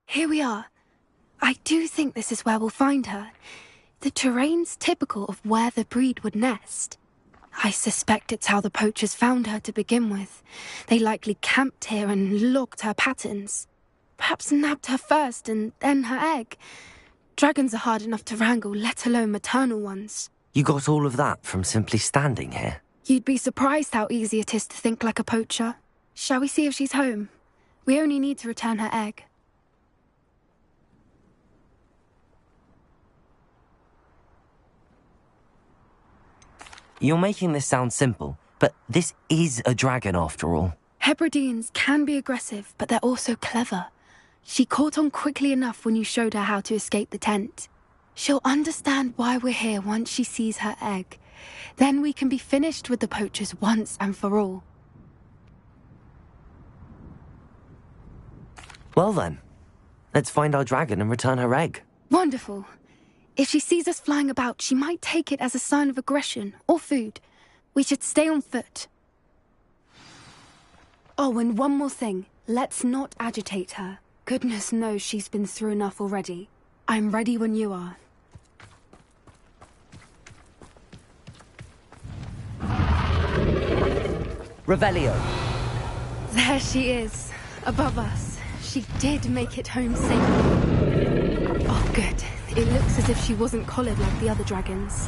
Here we are. I do think this is where we'll find her. The terrain's typical of where the breed would nest. I suspect it's how the poachers found her to begin with. They likely camped here and logged her patterns. Perhaps nabbed her first and then her egg. Dragons are hard enough to wrangle, let alone maternal ones. You got all of that from simply standing here? You'd be surprised how easy it is to think like a poacher. Shall we see if she's home? We only need to return her egg. You're making this sound simple, but this is a dragon after all. Hebrideans can be aggressive, but they're also clever. She caught on quickly enough when you showed her how to escape the tent. She'll understand why we're here once she sees her egg. Then we can be finished with the poachers once and for all. Well then, let's find our dragon and return her egg. Wonderful. If she sees us flying about, she might take it as a sign of aggression or food. We should stay on foot. Oh, and one more thing. Let's not agitate her. Goodness knows she's been through enough already. I'm ready when you are. Revelio. There she is, above us. She did make it home safely. Oh, good. It looks as if she wasn't collared like the other dragons.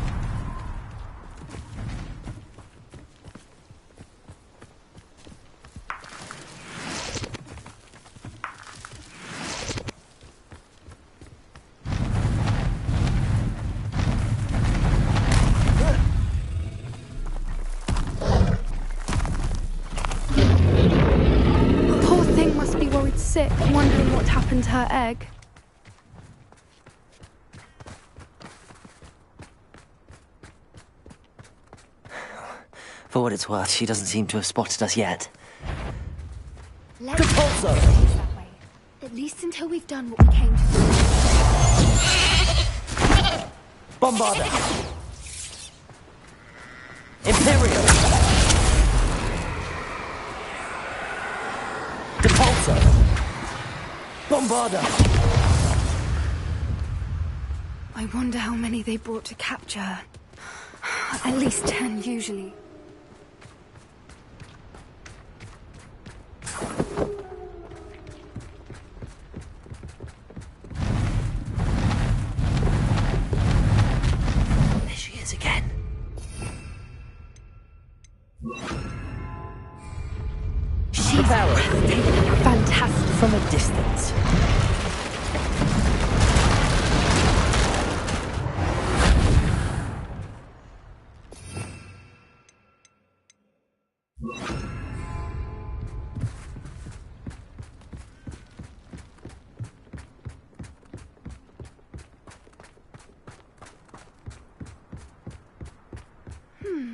Poor thing must be worried sick, wondering what happened to her egg. For what it's worth, she doesn't seem to have spotted us yet. Let's Compulso! things that way. At least until we've done what we came to do. Bombarda! Imperial! Depulso! Bombarda! I wonder how many they brought to capture her. At least 10, usually. There she is again. She's fantastic. From a distance.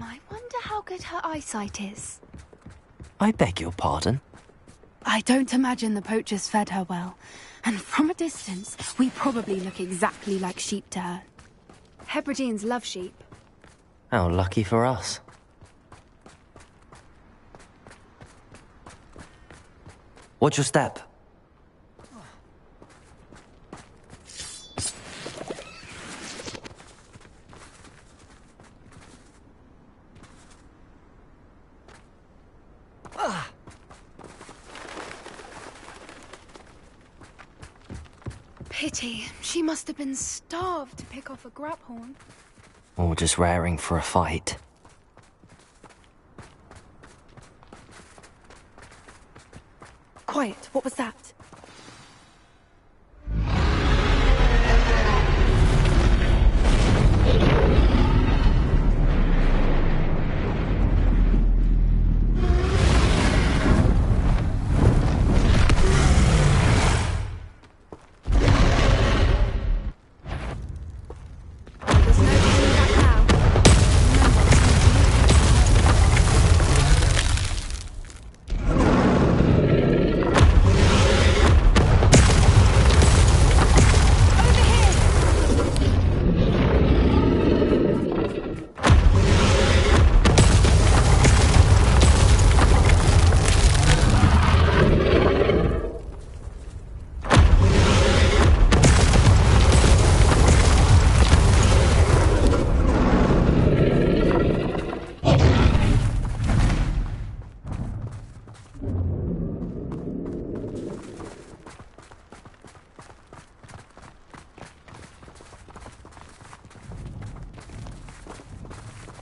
I wonder how good her eyesight is. I beg your pardon? I don't imagine the poachers fed her well. And from a distance, we probably look exactly like sheep to her. Hebrideans love sheep. How lucky for us. Watch your step. Pity. She must have been starved to pick off a grabhorn. Or just raring for a fight. Quiet. What was that? There's no turning back now.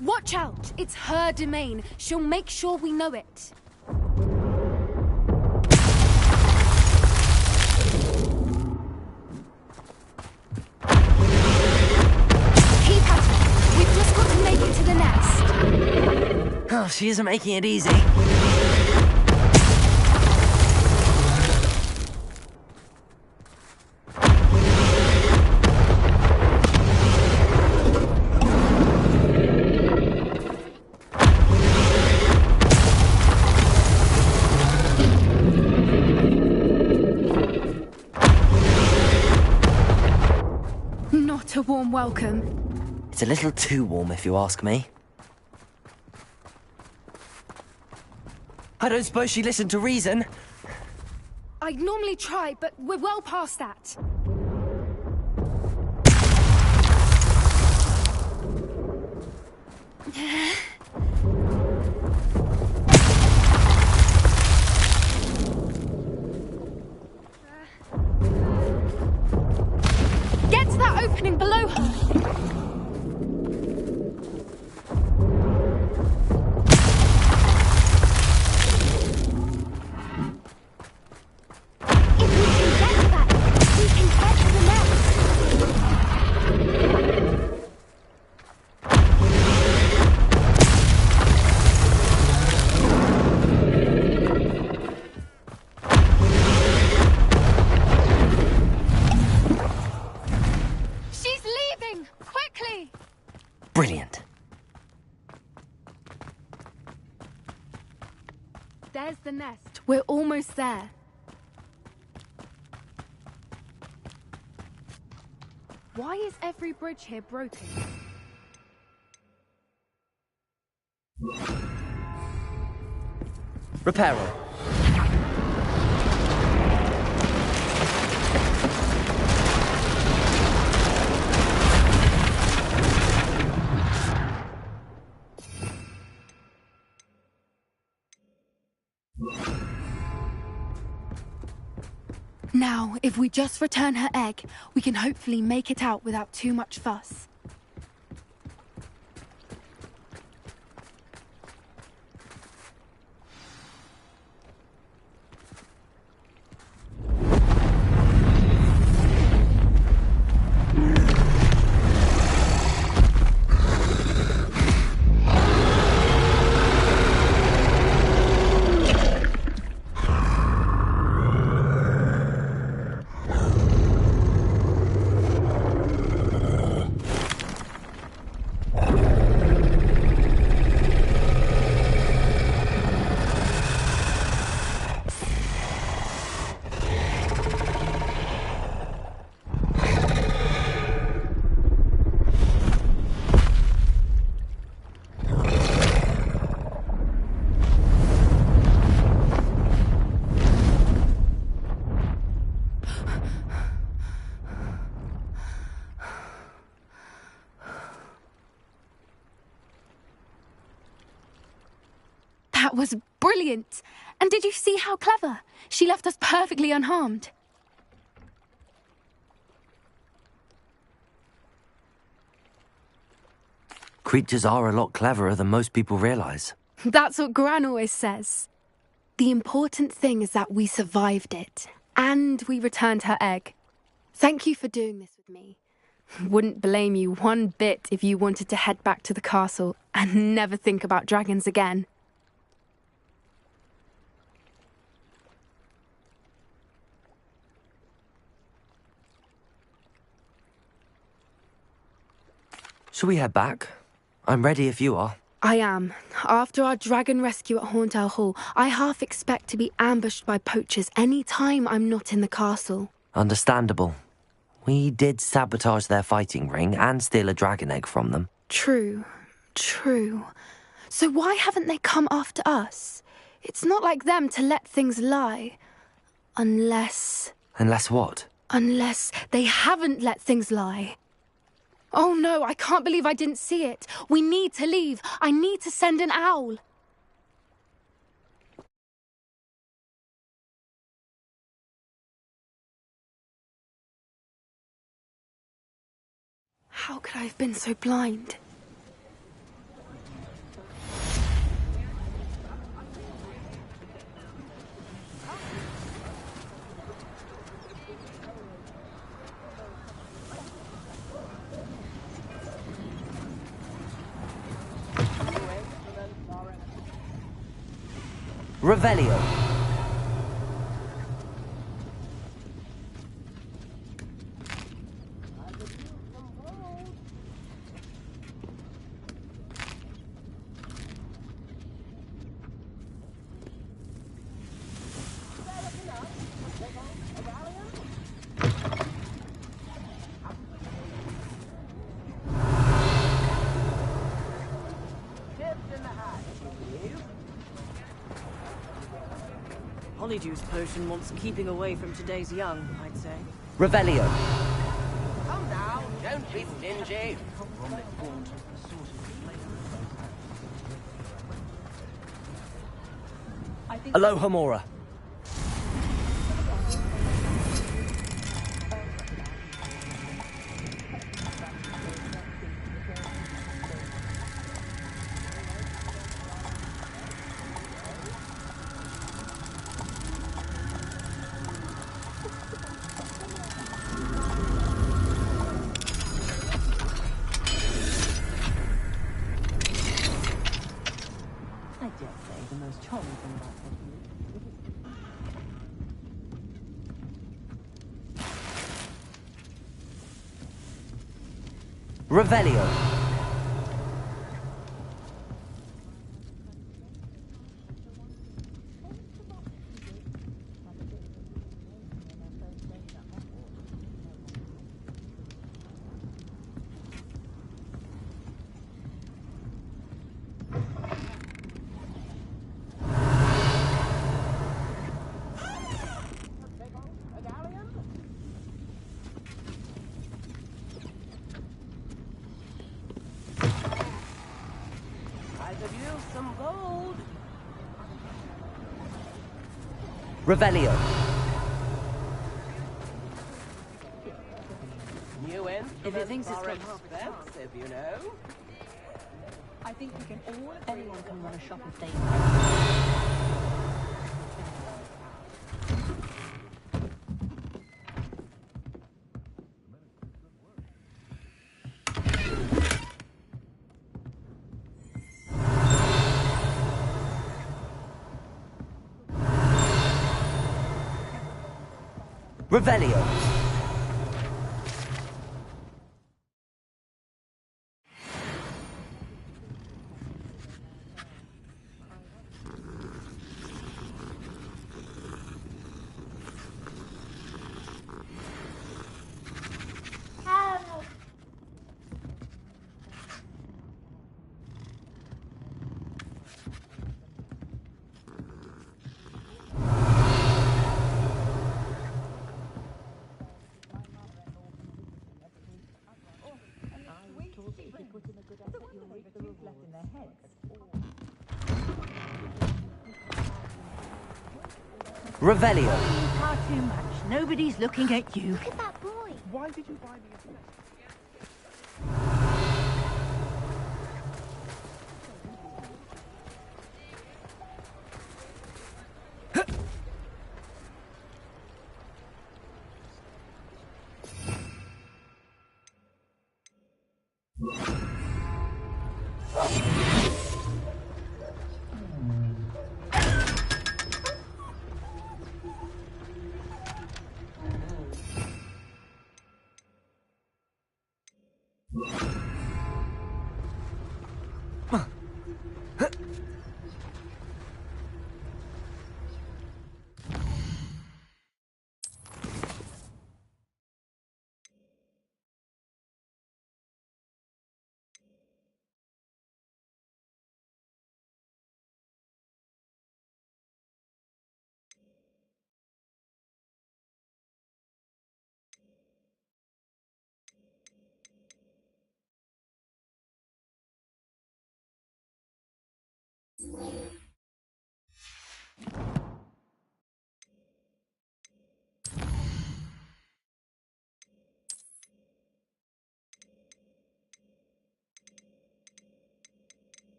Watch out! It's her domain. She'll make sure we know it. Keep at it. We've just got to make it to the nest. Oh, she isn't making it easy. Not a warm welcome. It's a little too warm, if you ask me. I don't suppose she listened to reason. I'd normally try, but we're well past that. Get to that opening below her. If we can get to that, we can get to the nest. There's the nest. We're almost there. Why is every bridge here broken? Reparo. Now, if we just return her egg, we can hopefully make it out without too much fuss. That was brilliant! And did you see how clever? She left us perfectly unharmed. Creatures are a lot cleverer than most people realize. That's what Gran always says. The important thing is that we survived it, and we returned her egg. Thank you for doing this with me. Wouldn't blame you one bit if you wanted to head back to the castle and never think about dragons again. Shall we head back? I'm ready if you are. I am. After our dragon rescue at Hauntow Hall, I half expect to be ambushed by poachers any time I'm not in the castle. Understandable. We did sabotage their fighting ring and steal a dragon egg from them. True. So why haven't they come after us? It's not like them to let things lie. Unless what? Unless they haven't let things lie. Oh no, I can't believe I didn't see it. We need to leave. I need to send an owl. How could I have been so blind? Revelio. Hollydew's potion wants keeping away from today's young, I'd say. Revelio. Come now, don't be stingy. Aloha Mora. Revelio. some gold. Revelio. New If it thinks it's are got expensive, you know. I think we can all anyone can run a shop if they Revelio. Revelio. You car too much. Nobody's looking at you. Look at that boy. Why did you buy me a dress?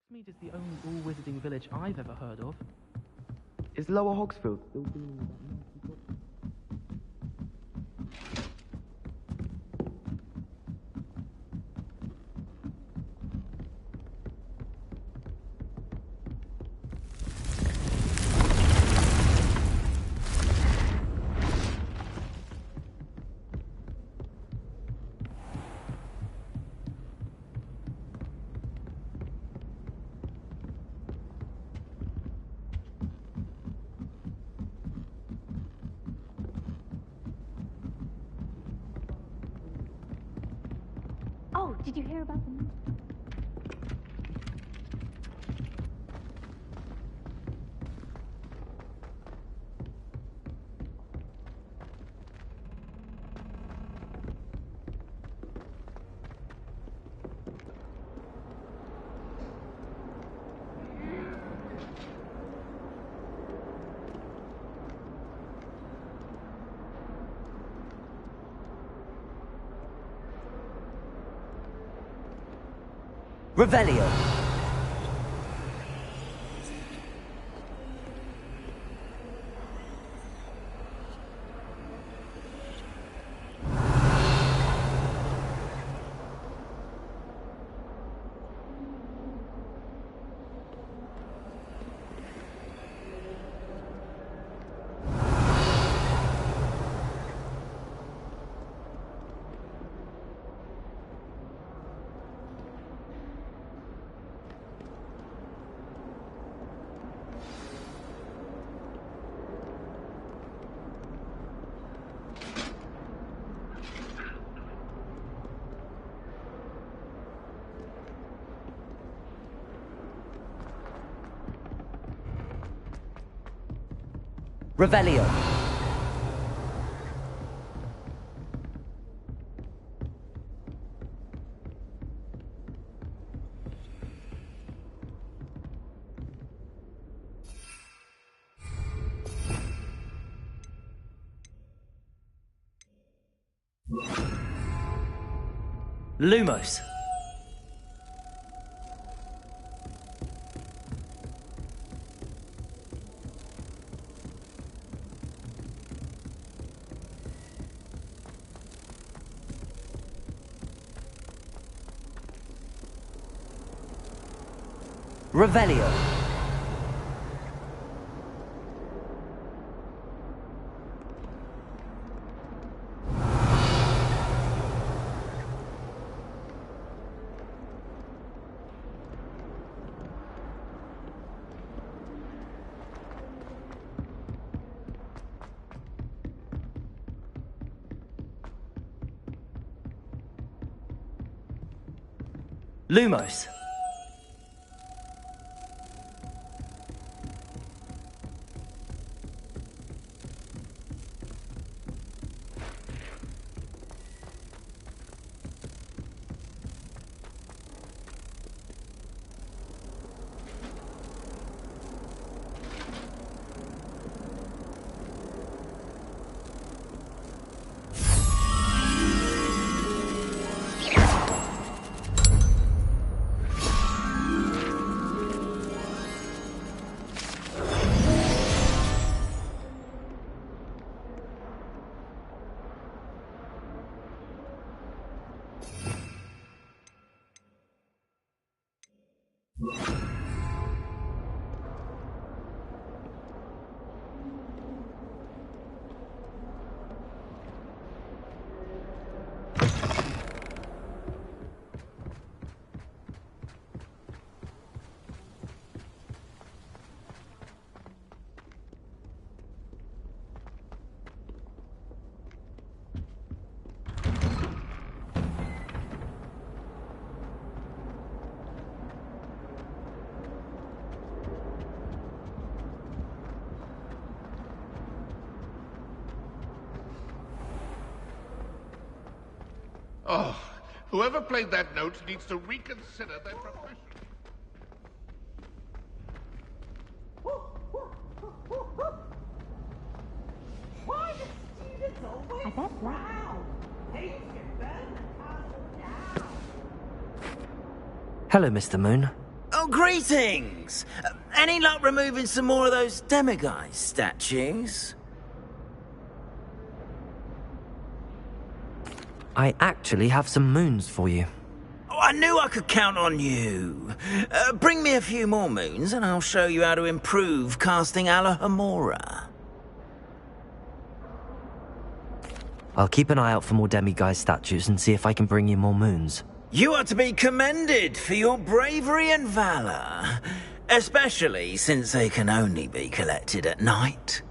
Hogsmeade is the only all-wizarding village I've ever heard of. Is Lower Hogsfield still dealing with that nasty goblin? Oh, did you hear about the news? Revelio. Revelio. Lumos. Revelio. Lumos. Oh, whoever played that note needs to reconsider their profession. Why do students always wow? They can burn the castle down. Hello, Mr. Moon. Oh, Oh, greetings! Any luck removing some more of those demiguise statues? I actually have some moons for you. Oh, I knew I could count on you. Bring me a few more moons and I'll show you how to improve casting Alohomora. I'll keep an eye out for more demiguise statues and see if I can bring you more moons. You are to be commended for your bravery and valor, especially since they can only be collected at night.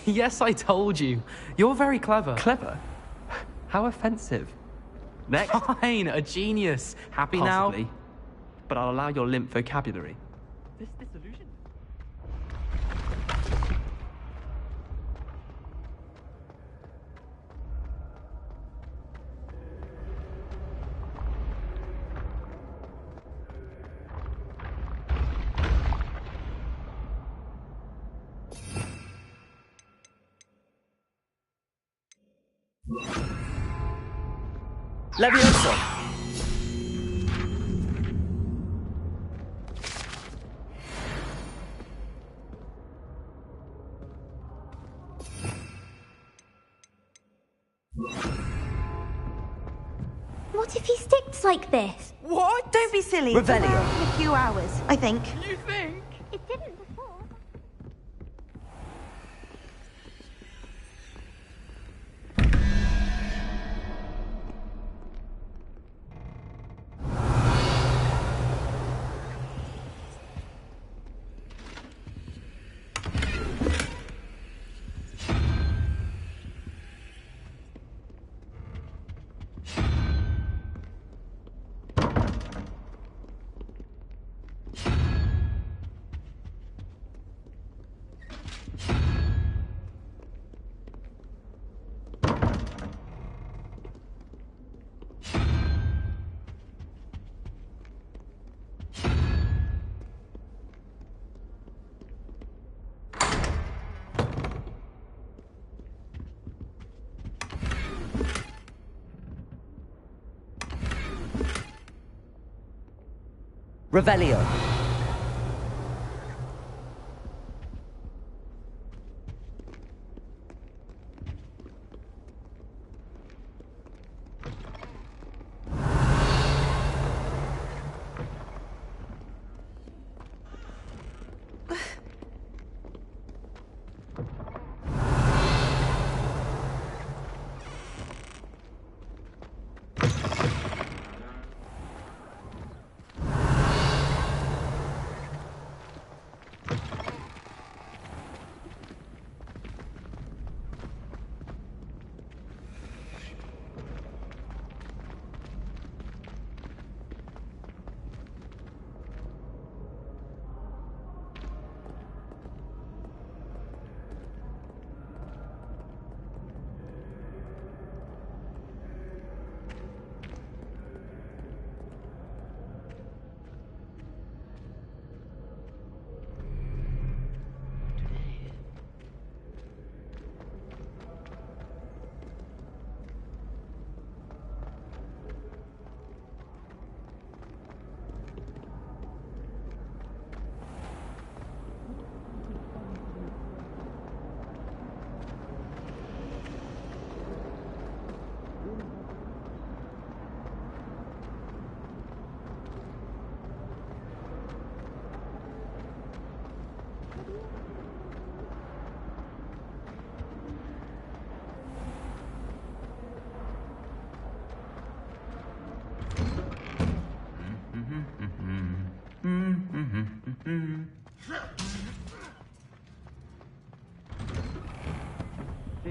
Yes, I told you. You're very clever. Clever? How offensive. Next. Fine, a genius. Happy Possibly. now? But I'll allow your limp vocabulary. This disillusion. Levioso! What if he sticks like this? What? Don't be silly. Revelio. It'll wear off in a few hours, I think. You think? It didn't before. Revelio.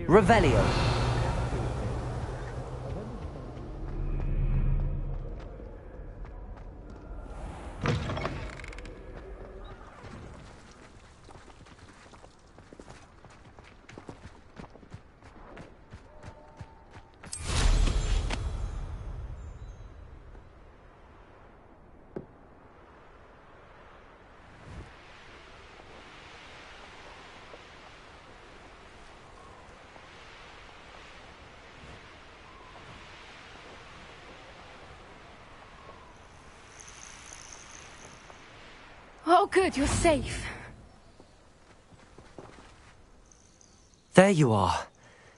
Revelio. Oh, good, you're safe. There you are.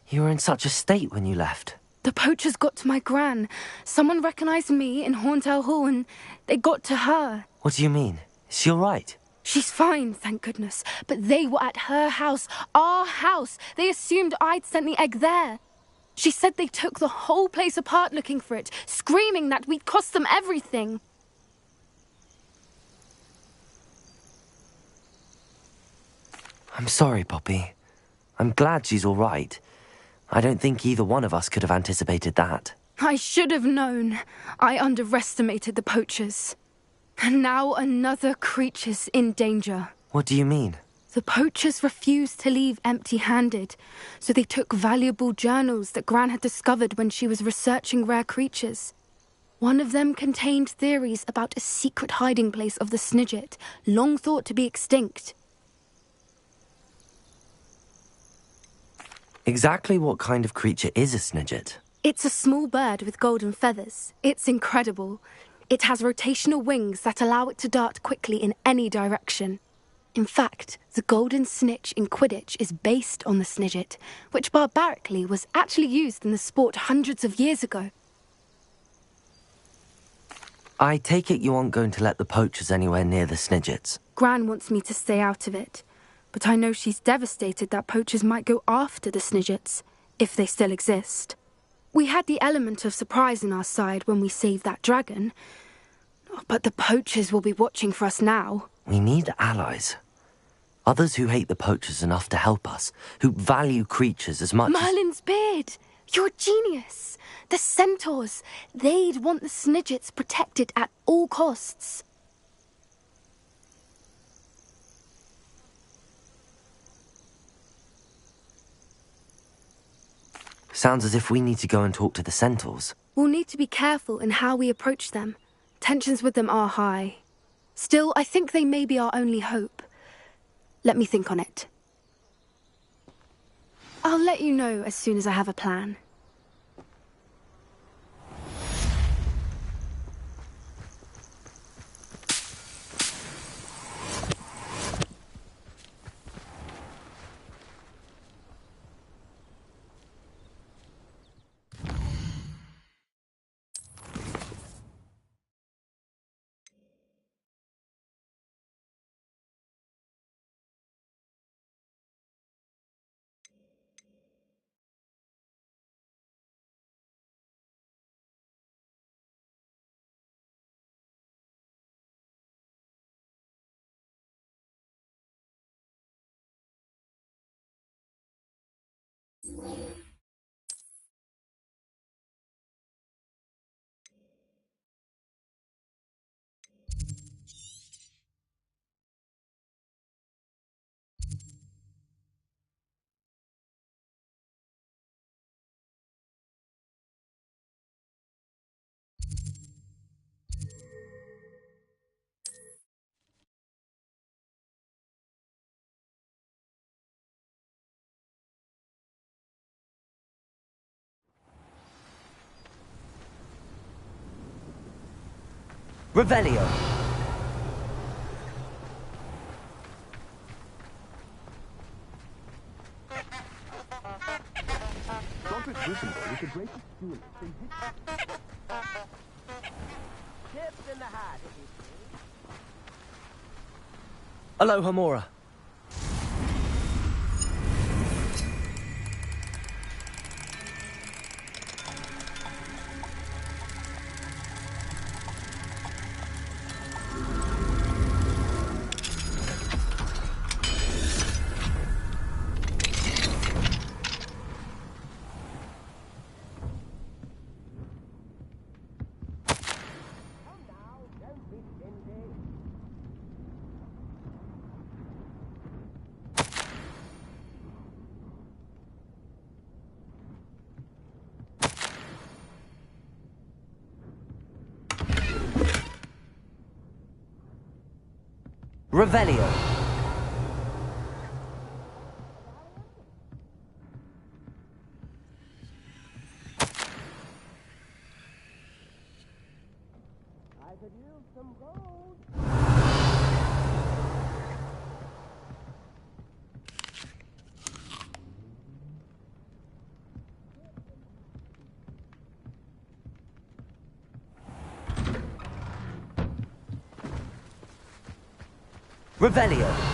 You were in such a state when you left. The poachers got to my gran. Someone recognized me in Horntail Hall and they got to her. What do you mean? Is she all right? She's fine, thank goodness. But they were at her house, our house. They assumed I'd sent the egg there. She said they took the whole place apart looking for it, screaming that we'd cost them everything. I'm sorry, Poppy. I'm glad she's all right. I don't think either one of us could have anticipated that. I should have known. I underestimated the poachers. And now another creature's in danger. What do you mean? The poachers refused to leave empty-handed, so they took valuable journals that Gran had discovered when she was researching rare creatures. One of them contained theories about a secret hiding place of the Snidget, long thought to be extinct. Exactly what kind of creature is a Snidget? It's a small bird with golden feathers. It's incredible. It has rotational wings that allow it to dart quickly in any direction. In fact, the golden snitch in Quidditch is based on the Snidget, which barbarically was actually used in the sport hundreds of years ago. I take it you aren't going to let the poachers anywhere near the Snidgets. Gran wants me to stay out of it, but I know she's devastated that poachers might go after the Snidgets, if they still exist. We had the element of surprise on our side when we saved that dragon, but the poachers will be watching for us now. We need allies. Others who hate the poachers enough to help us, who value creatures as much Merlin's beard! You're a genius! The centaurs! They'd want the Snidgets protected at all costs. Sounds as if we need to go and talk to the centaurs. We'll need to be careful in how we approach them. Tensions with them are high. Still, I think they may be our only hope. Let me think on it. I'll let you know as soon as I have a plan. Revelio! Aloha, Mora. Revelio! I could use some gold. Revelio!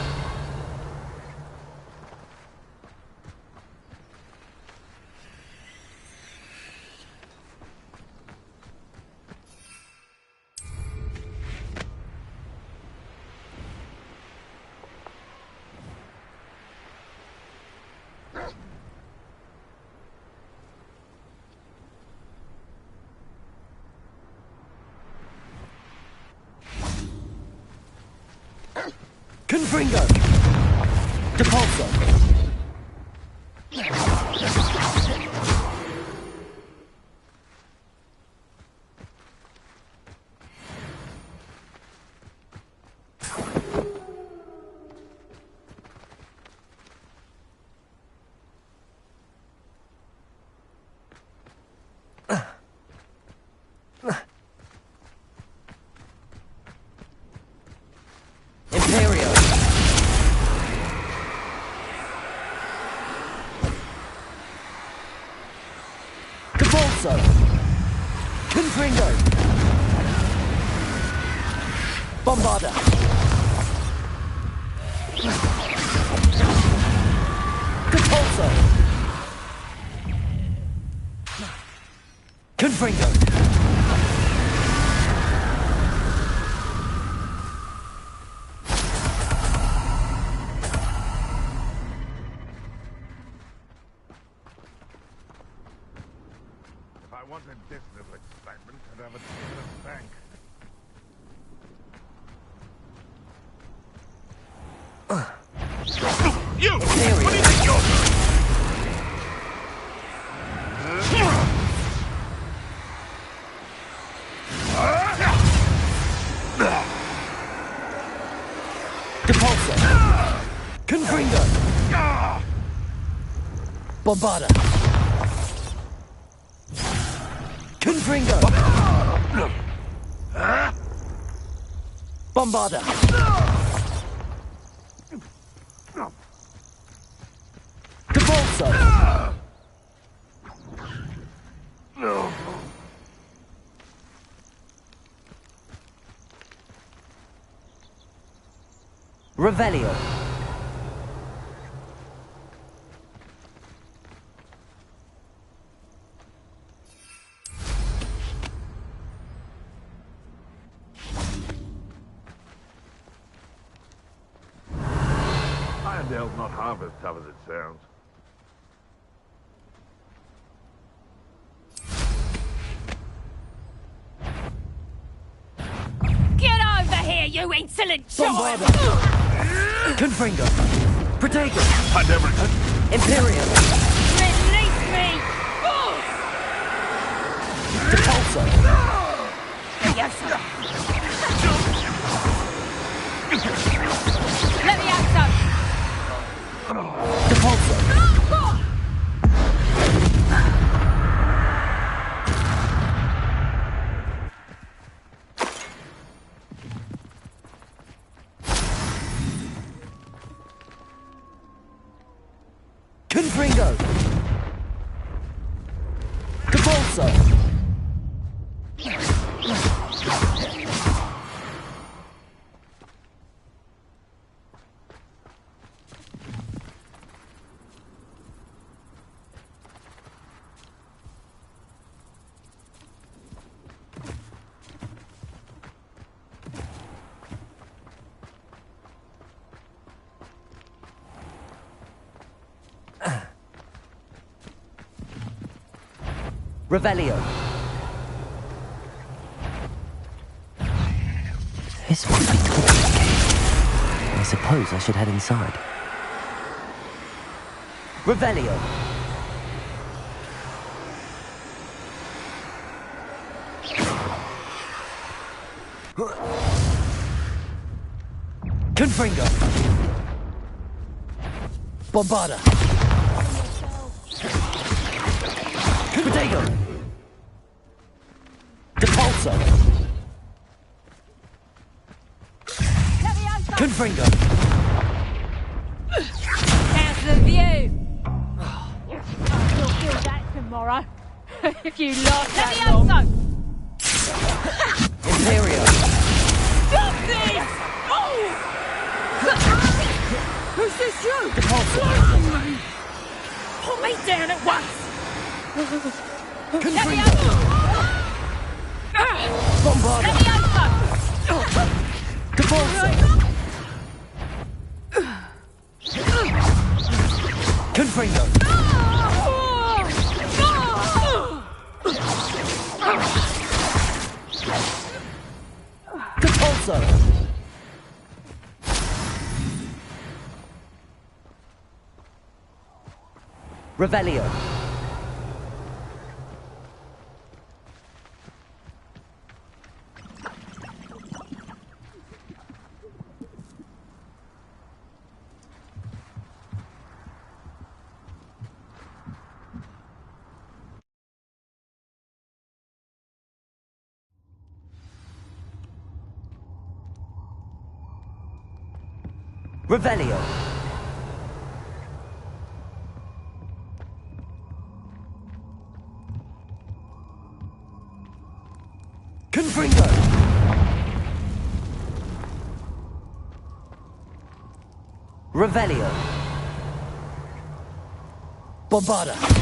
Confringo! Depulso! Confringo! Bombarda! Depulso! Confringo! If I wanted this little excitement, I'd have a different bank. You! What do you think you're doing? Depulso! Confringo! Bombarda! Confringo! Bombarda! Depulso! Revelio! Irondale's not half as tough as it sounds. Get over here, you insolent child! Confringo! Protego! Imperium! Release me! Depulso! Yes, sir. Let me out, son! Depulso! Confringo! Depulso! Revelio. This must be Torch's cave. I suppose I should head inside. Revelio. Confringo. Bombarda. Protego. Depulso. Confringo. How's the view? You'll feel that tomorrow. If you last that long. Imperio. Stop this! Who's this you? Depulso. Put me down at once! Confringo. Bombarda. Depulso. Confringo. Depulso. Revelio. Revelio. Confringo. Revelio. Bombarda.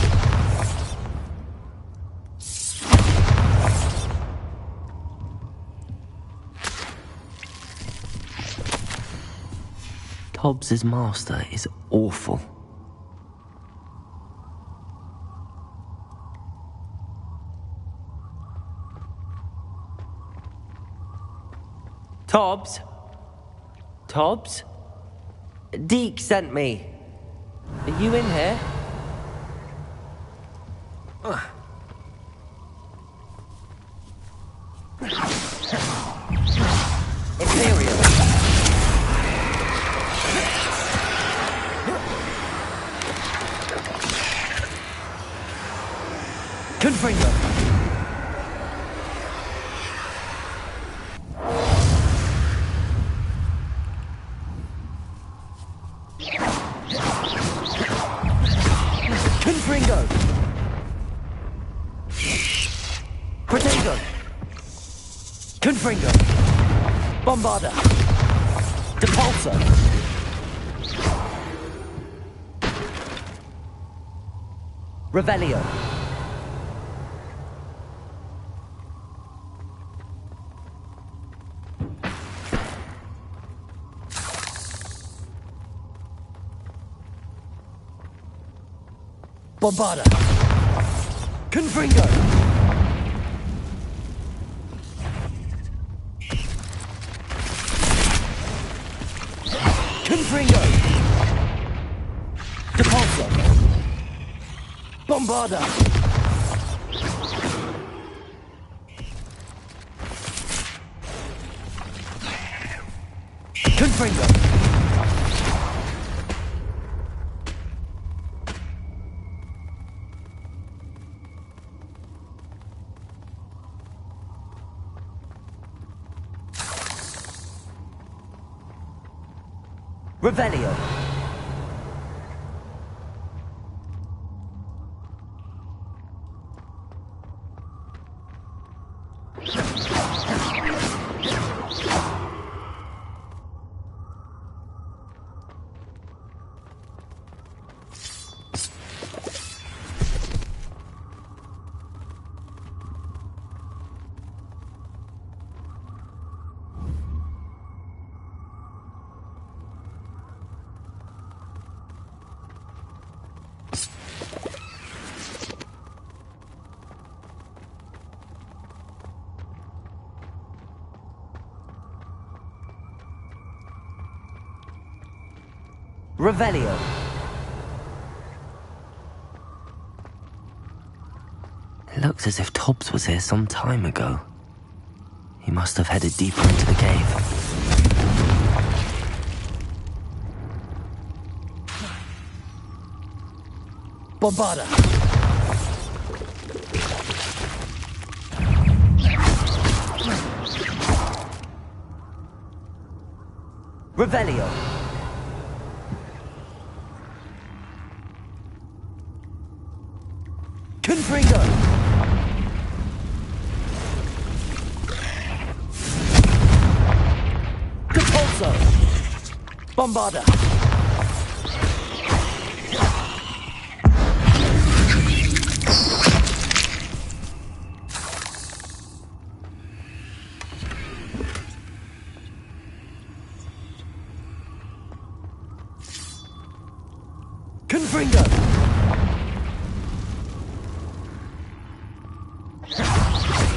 Hobbs's master is awful. Tobbs? Tobbs? Deke sent me. Are you in here? Imperial. Confringo. Confringo. Protego. Confringo. Bombarda. Depulso. Revelio. Bombarda. Confringo. Confringo. Depulso. Bombarda. Confringo. Revelio. Revelio. It looks as if Tobbs was here some time ago. He must have headed deeper into the cave. Bombarda. Revelio. Confringo. Depulso. Bombarda. Confringo.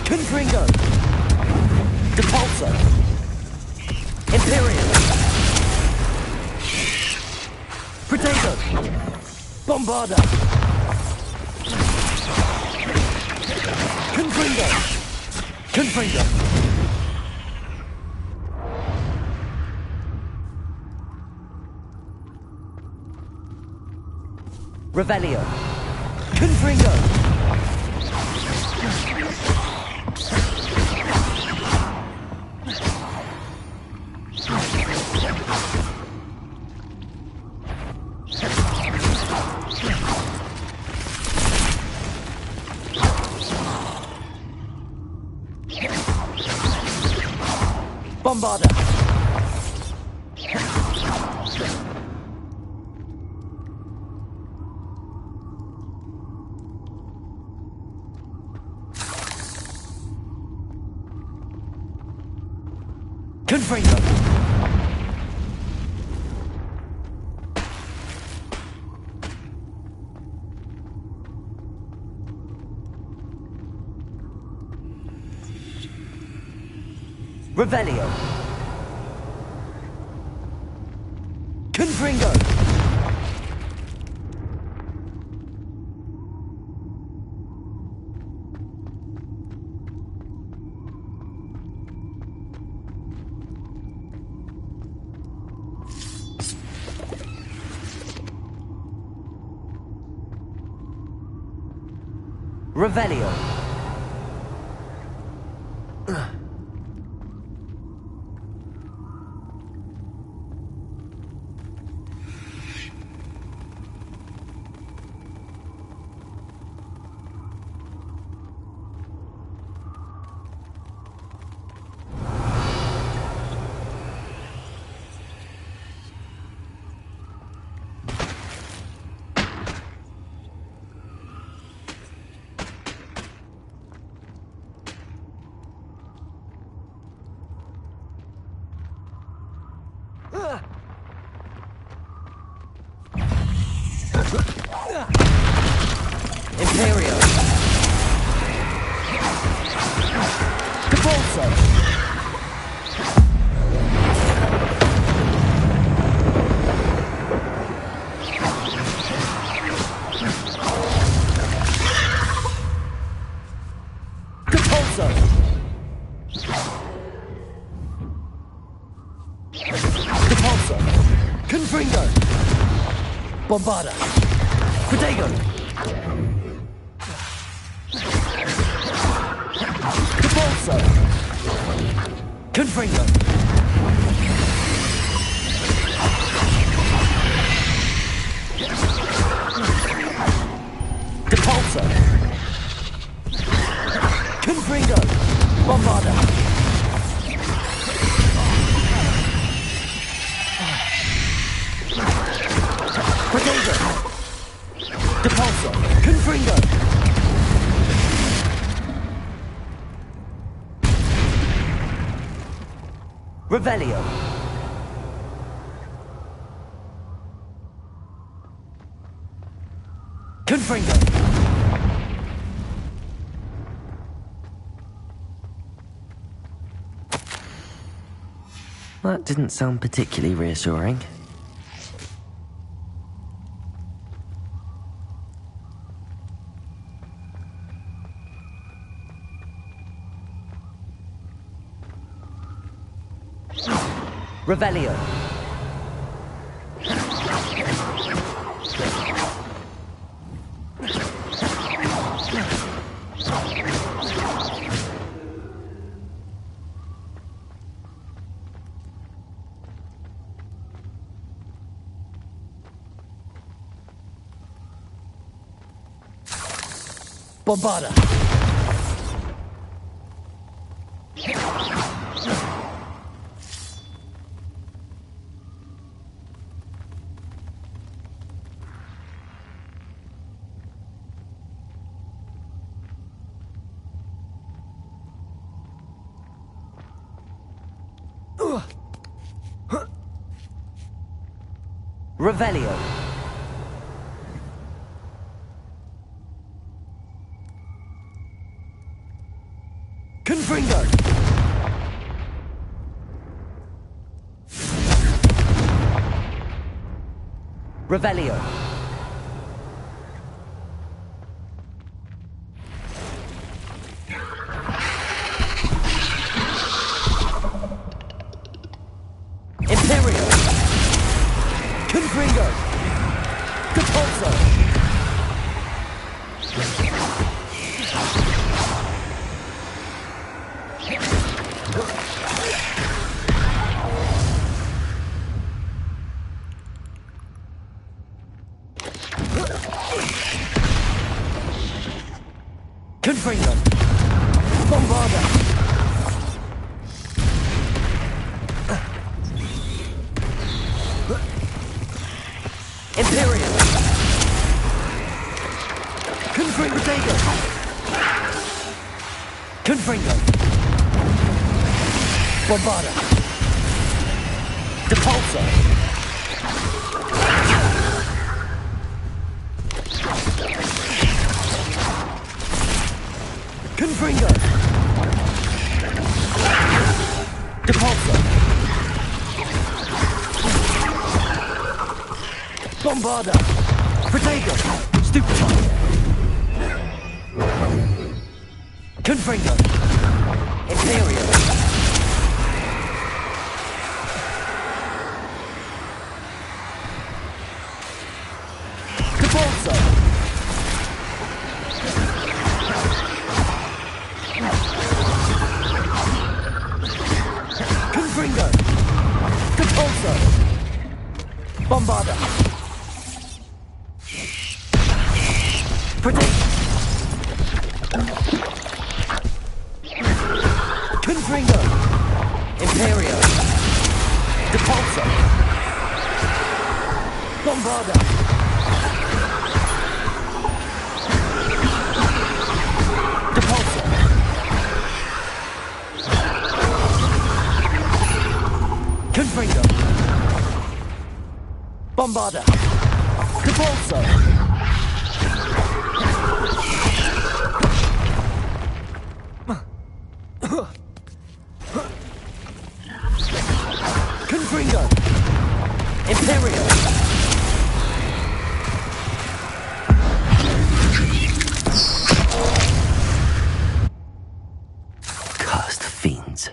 Confringo. Depulso. Imperial. Protego. Bombarda! Confringo! Confringo! Revelio! Confringo! Bombarda! Confringo! Revelio! Confringo! Revelio! Imperial! Cabolso! Capolso! Capolso! Confringo! Bombarda! Protego! Capolso! Confringo! Capolso! Confringo! Bombarda! Protego! Capolso! Confringo! Revelio! Confringo! That didn't sound particularly reassuring. Revelio! Bombarda! Revelio! Confringo! Revelio! Confringo! Bombarda! Imperial! Confringo! Protego! Confringo! Bombarda! Depulso! Confringo! Depulso! Bombarda! Protego! Stupefy! Confringo! Imperial! Depulso! Confringo! Depulso! Bombarda! Protect! Confringo! Imperial! Depulso! Bombarda! Depulso! Confringo! Bombarda! Depulso! Confringo! Imperial! Cursed fiends.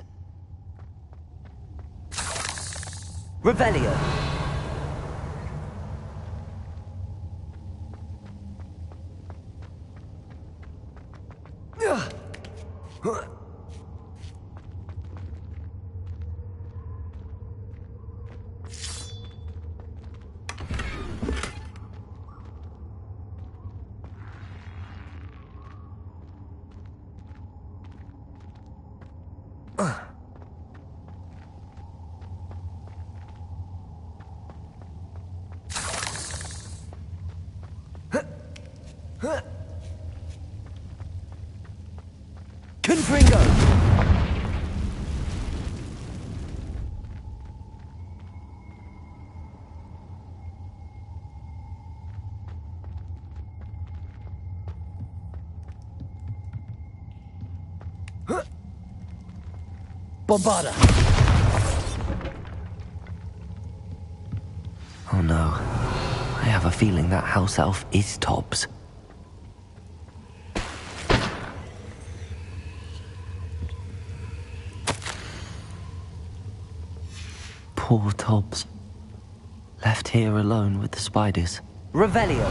Revelio! Confringo! Bombarda! Oh no. I have a feeling that house elf is Tobbs. Poor Tobbs. Left here alone with the spiders. Revelio!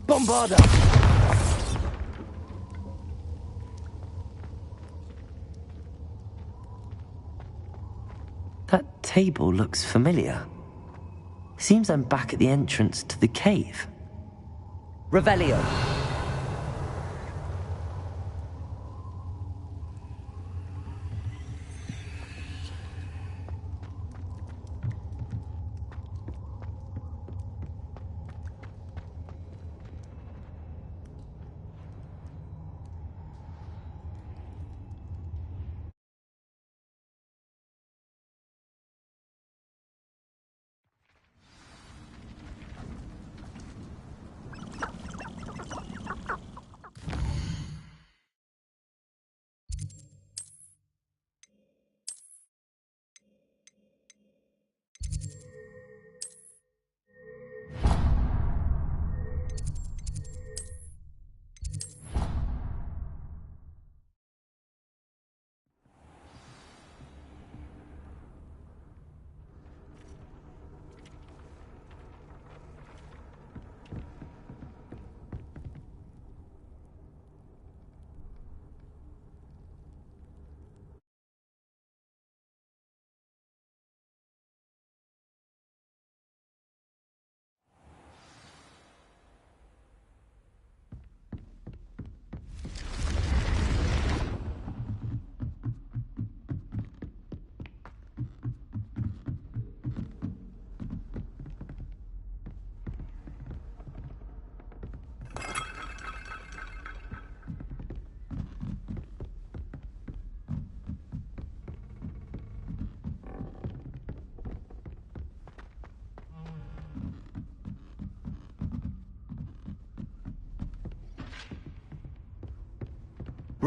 Bombarda! That table looks familiar. Seems I'm back at the entrance to the cave. Revelio!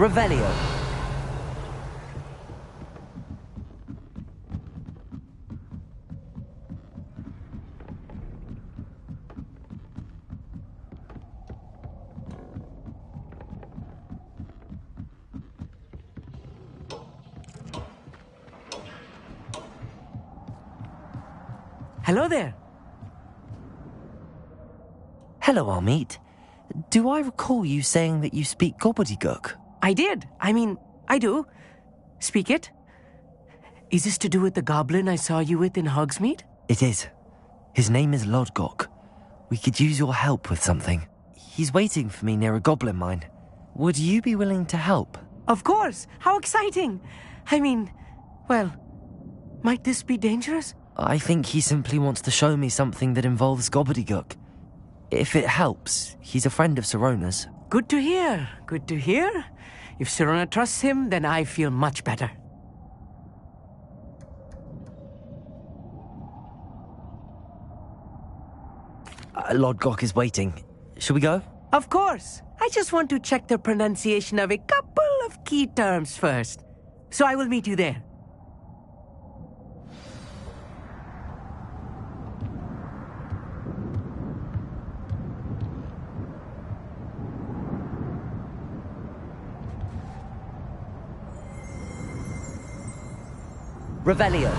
Revelio. Hello there. Hello, Amit. Do I recall you saying that you speak gobbledygook? I did. I do. Speak it. Is this to do with the goblin I saw you with in Hogsmeade? It is. His name is Lodgok. We could use your help with something. He's waiting for me near a goblin mine. Would you be willing to help? Of course. How exciting. Well, might this be dangerous? I think he simply wants to show me something that involves gobbledygook. If it helps, he's a friend of Sirona's. Good to hear. Good to hear. If Sirona trusts him, then I feel much better. Lodgok is waiting. Shall we go? Of course. I just want to check the pronunciation of a couple of key terms first. So I will meet you there. Revelio.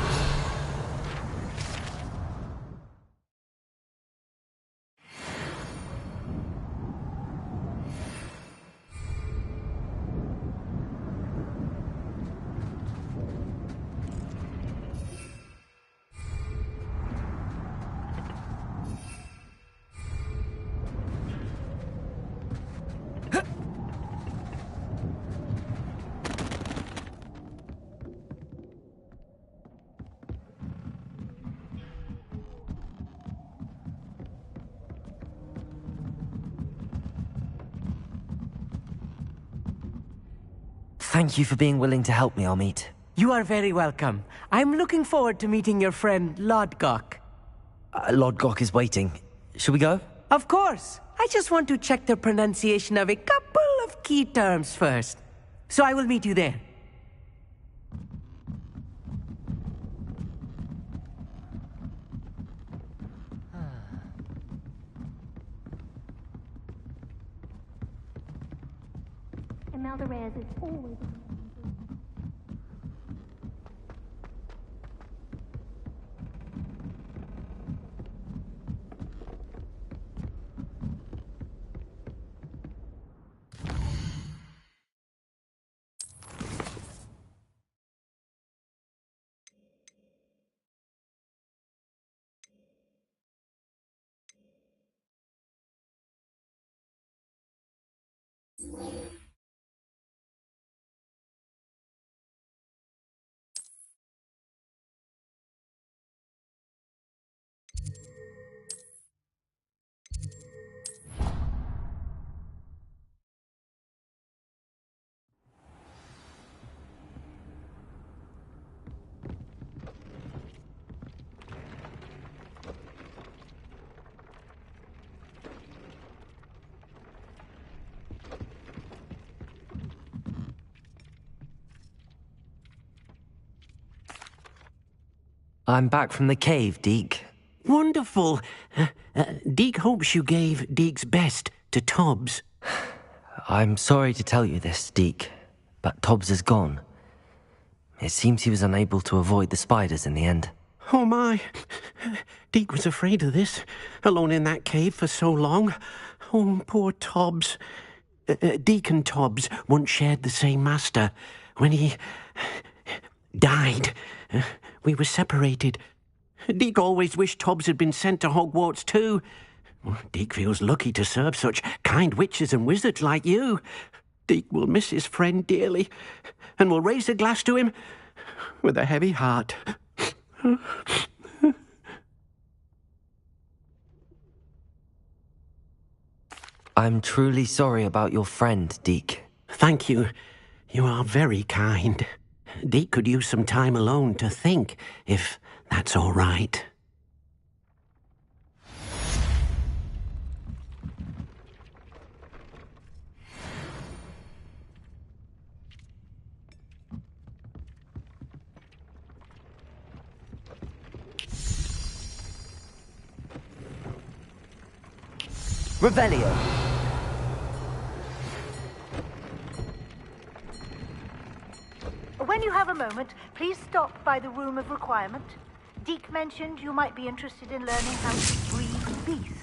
Thank you for being willing to help me, Amit. You are very welcome. I'm looking forward to meeting your friend, Lodgok. Lodgok is waiting. Shall we go? Of course. I just want to check the pronunciation of a couple of key terms first. So I will meet you there. Imelda Reyes is always... I'm back from the cave, Deke. Wonderful. Deke hopes you gave Deke's best to Tobbs. I'm sorry to tell you this, Deke, but Tobbs is gone. It seems he was unable to avoid the spiders in the end. Oh my. Deke was afraid of this, alone in that cave for so long. Oh, poor Tobbs. Deke and Tobbs once shared the same master. When he died, we were separated. Deke always wished Tobbs had been sent to Hogwarts too. Deke feels lucky to serve such kind witches and wizards like you. Deke will miss his friend dearly, and will raise a glass to him with a heavy heart. I'm truly sorry about your friend, Deke. Thank you. You are very kind. Deke could use some time alone to think, if that's all right. Revelio. When you have a moment, please stop by the Room of Requirement. Deke mentioned you might be interested in learning how to breed beasts.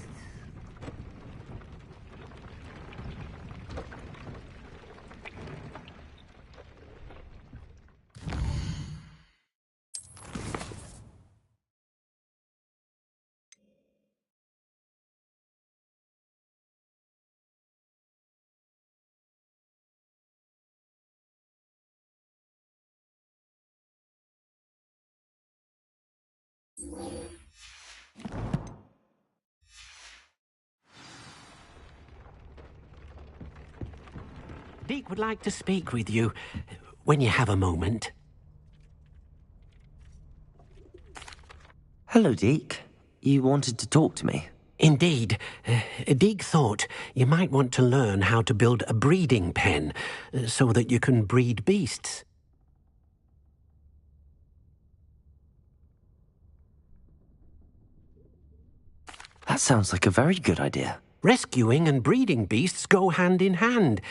Deke would like to speak with you when you have a moment. Hello, Deke. You wanted to talk to me? Indeed. Deke thought you might want to learn how to build a breeding pen so that you can breed beasts. That sounds like a very good idea. Rescuing and breeding beasts go hand in hand.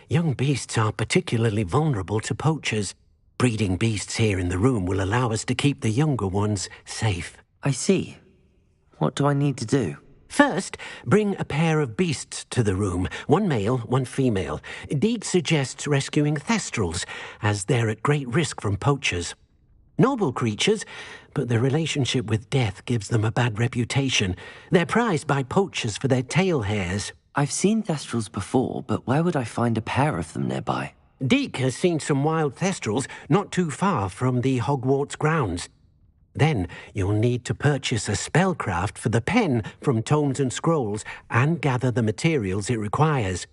Young beasts are particularly vulnerable to poachers. Breeding beasts here in the room will allow us to keep the younger ones safe. I see. What do I need to do? First, bring a pair of beasts to the room. One male, one female. Deke suggests rescuing thestrals, as they're at great risk from poachers. Noble creatures, but their relationship with death gives them a bad reputation. They're prized by poachers for their tail hairs. I've seen thestrals before, but where would I find a pair of them nearby? Deke has seen some wild thestrals not too far from the Hogwarts grounds. Then you'll need to purchase a spellcraft for the pen from Tomes and Scrolls and gather the materials it requires.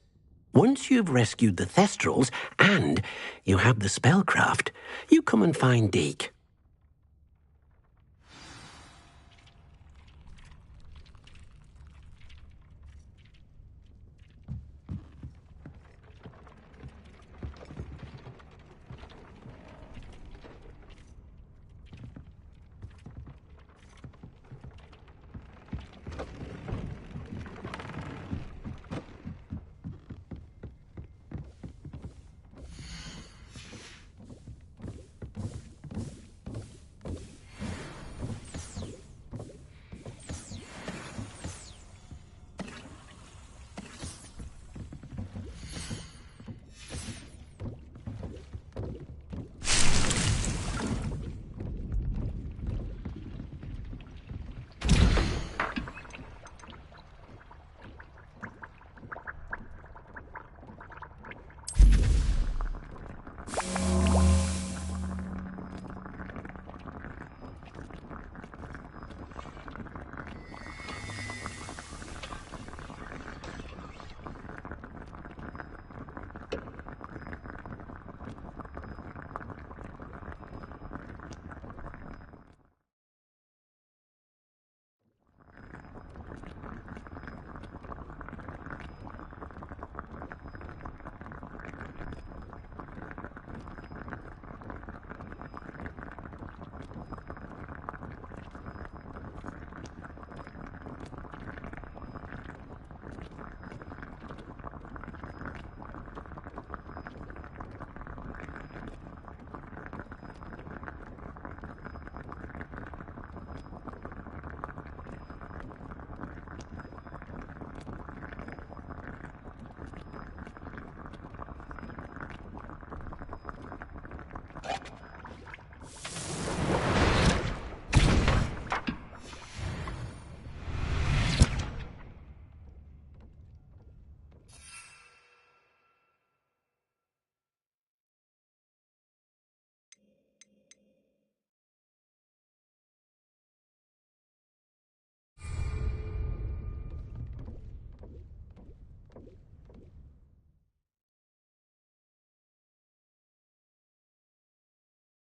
Once you've rescued the thestrals and you have the spellcraft, you come and find Deke.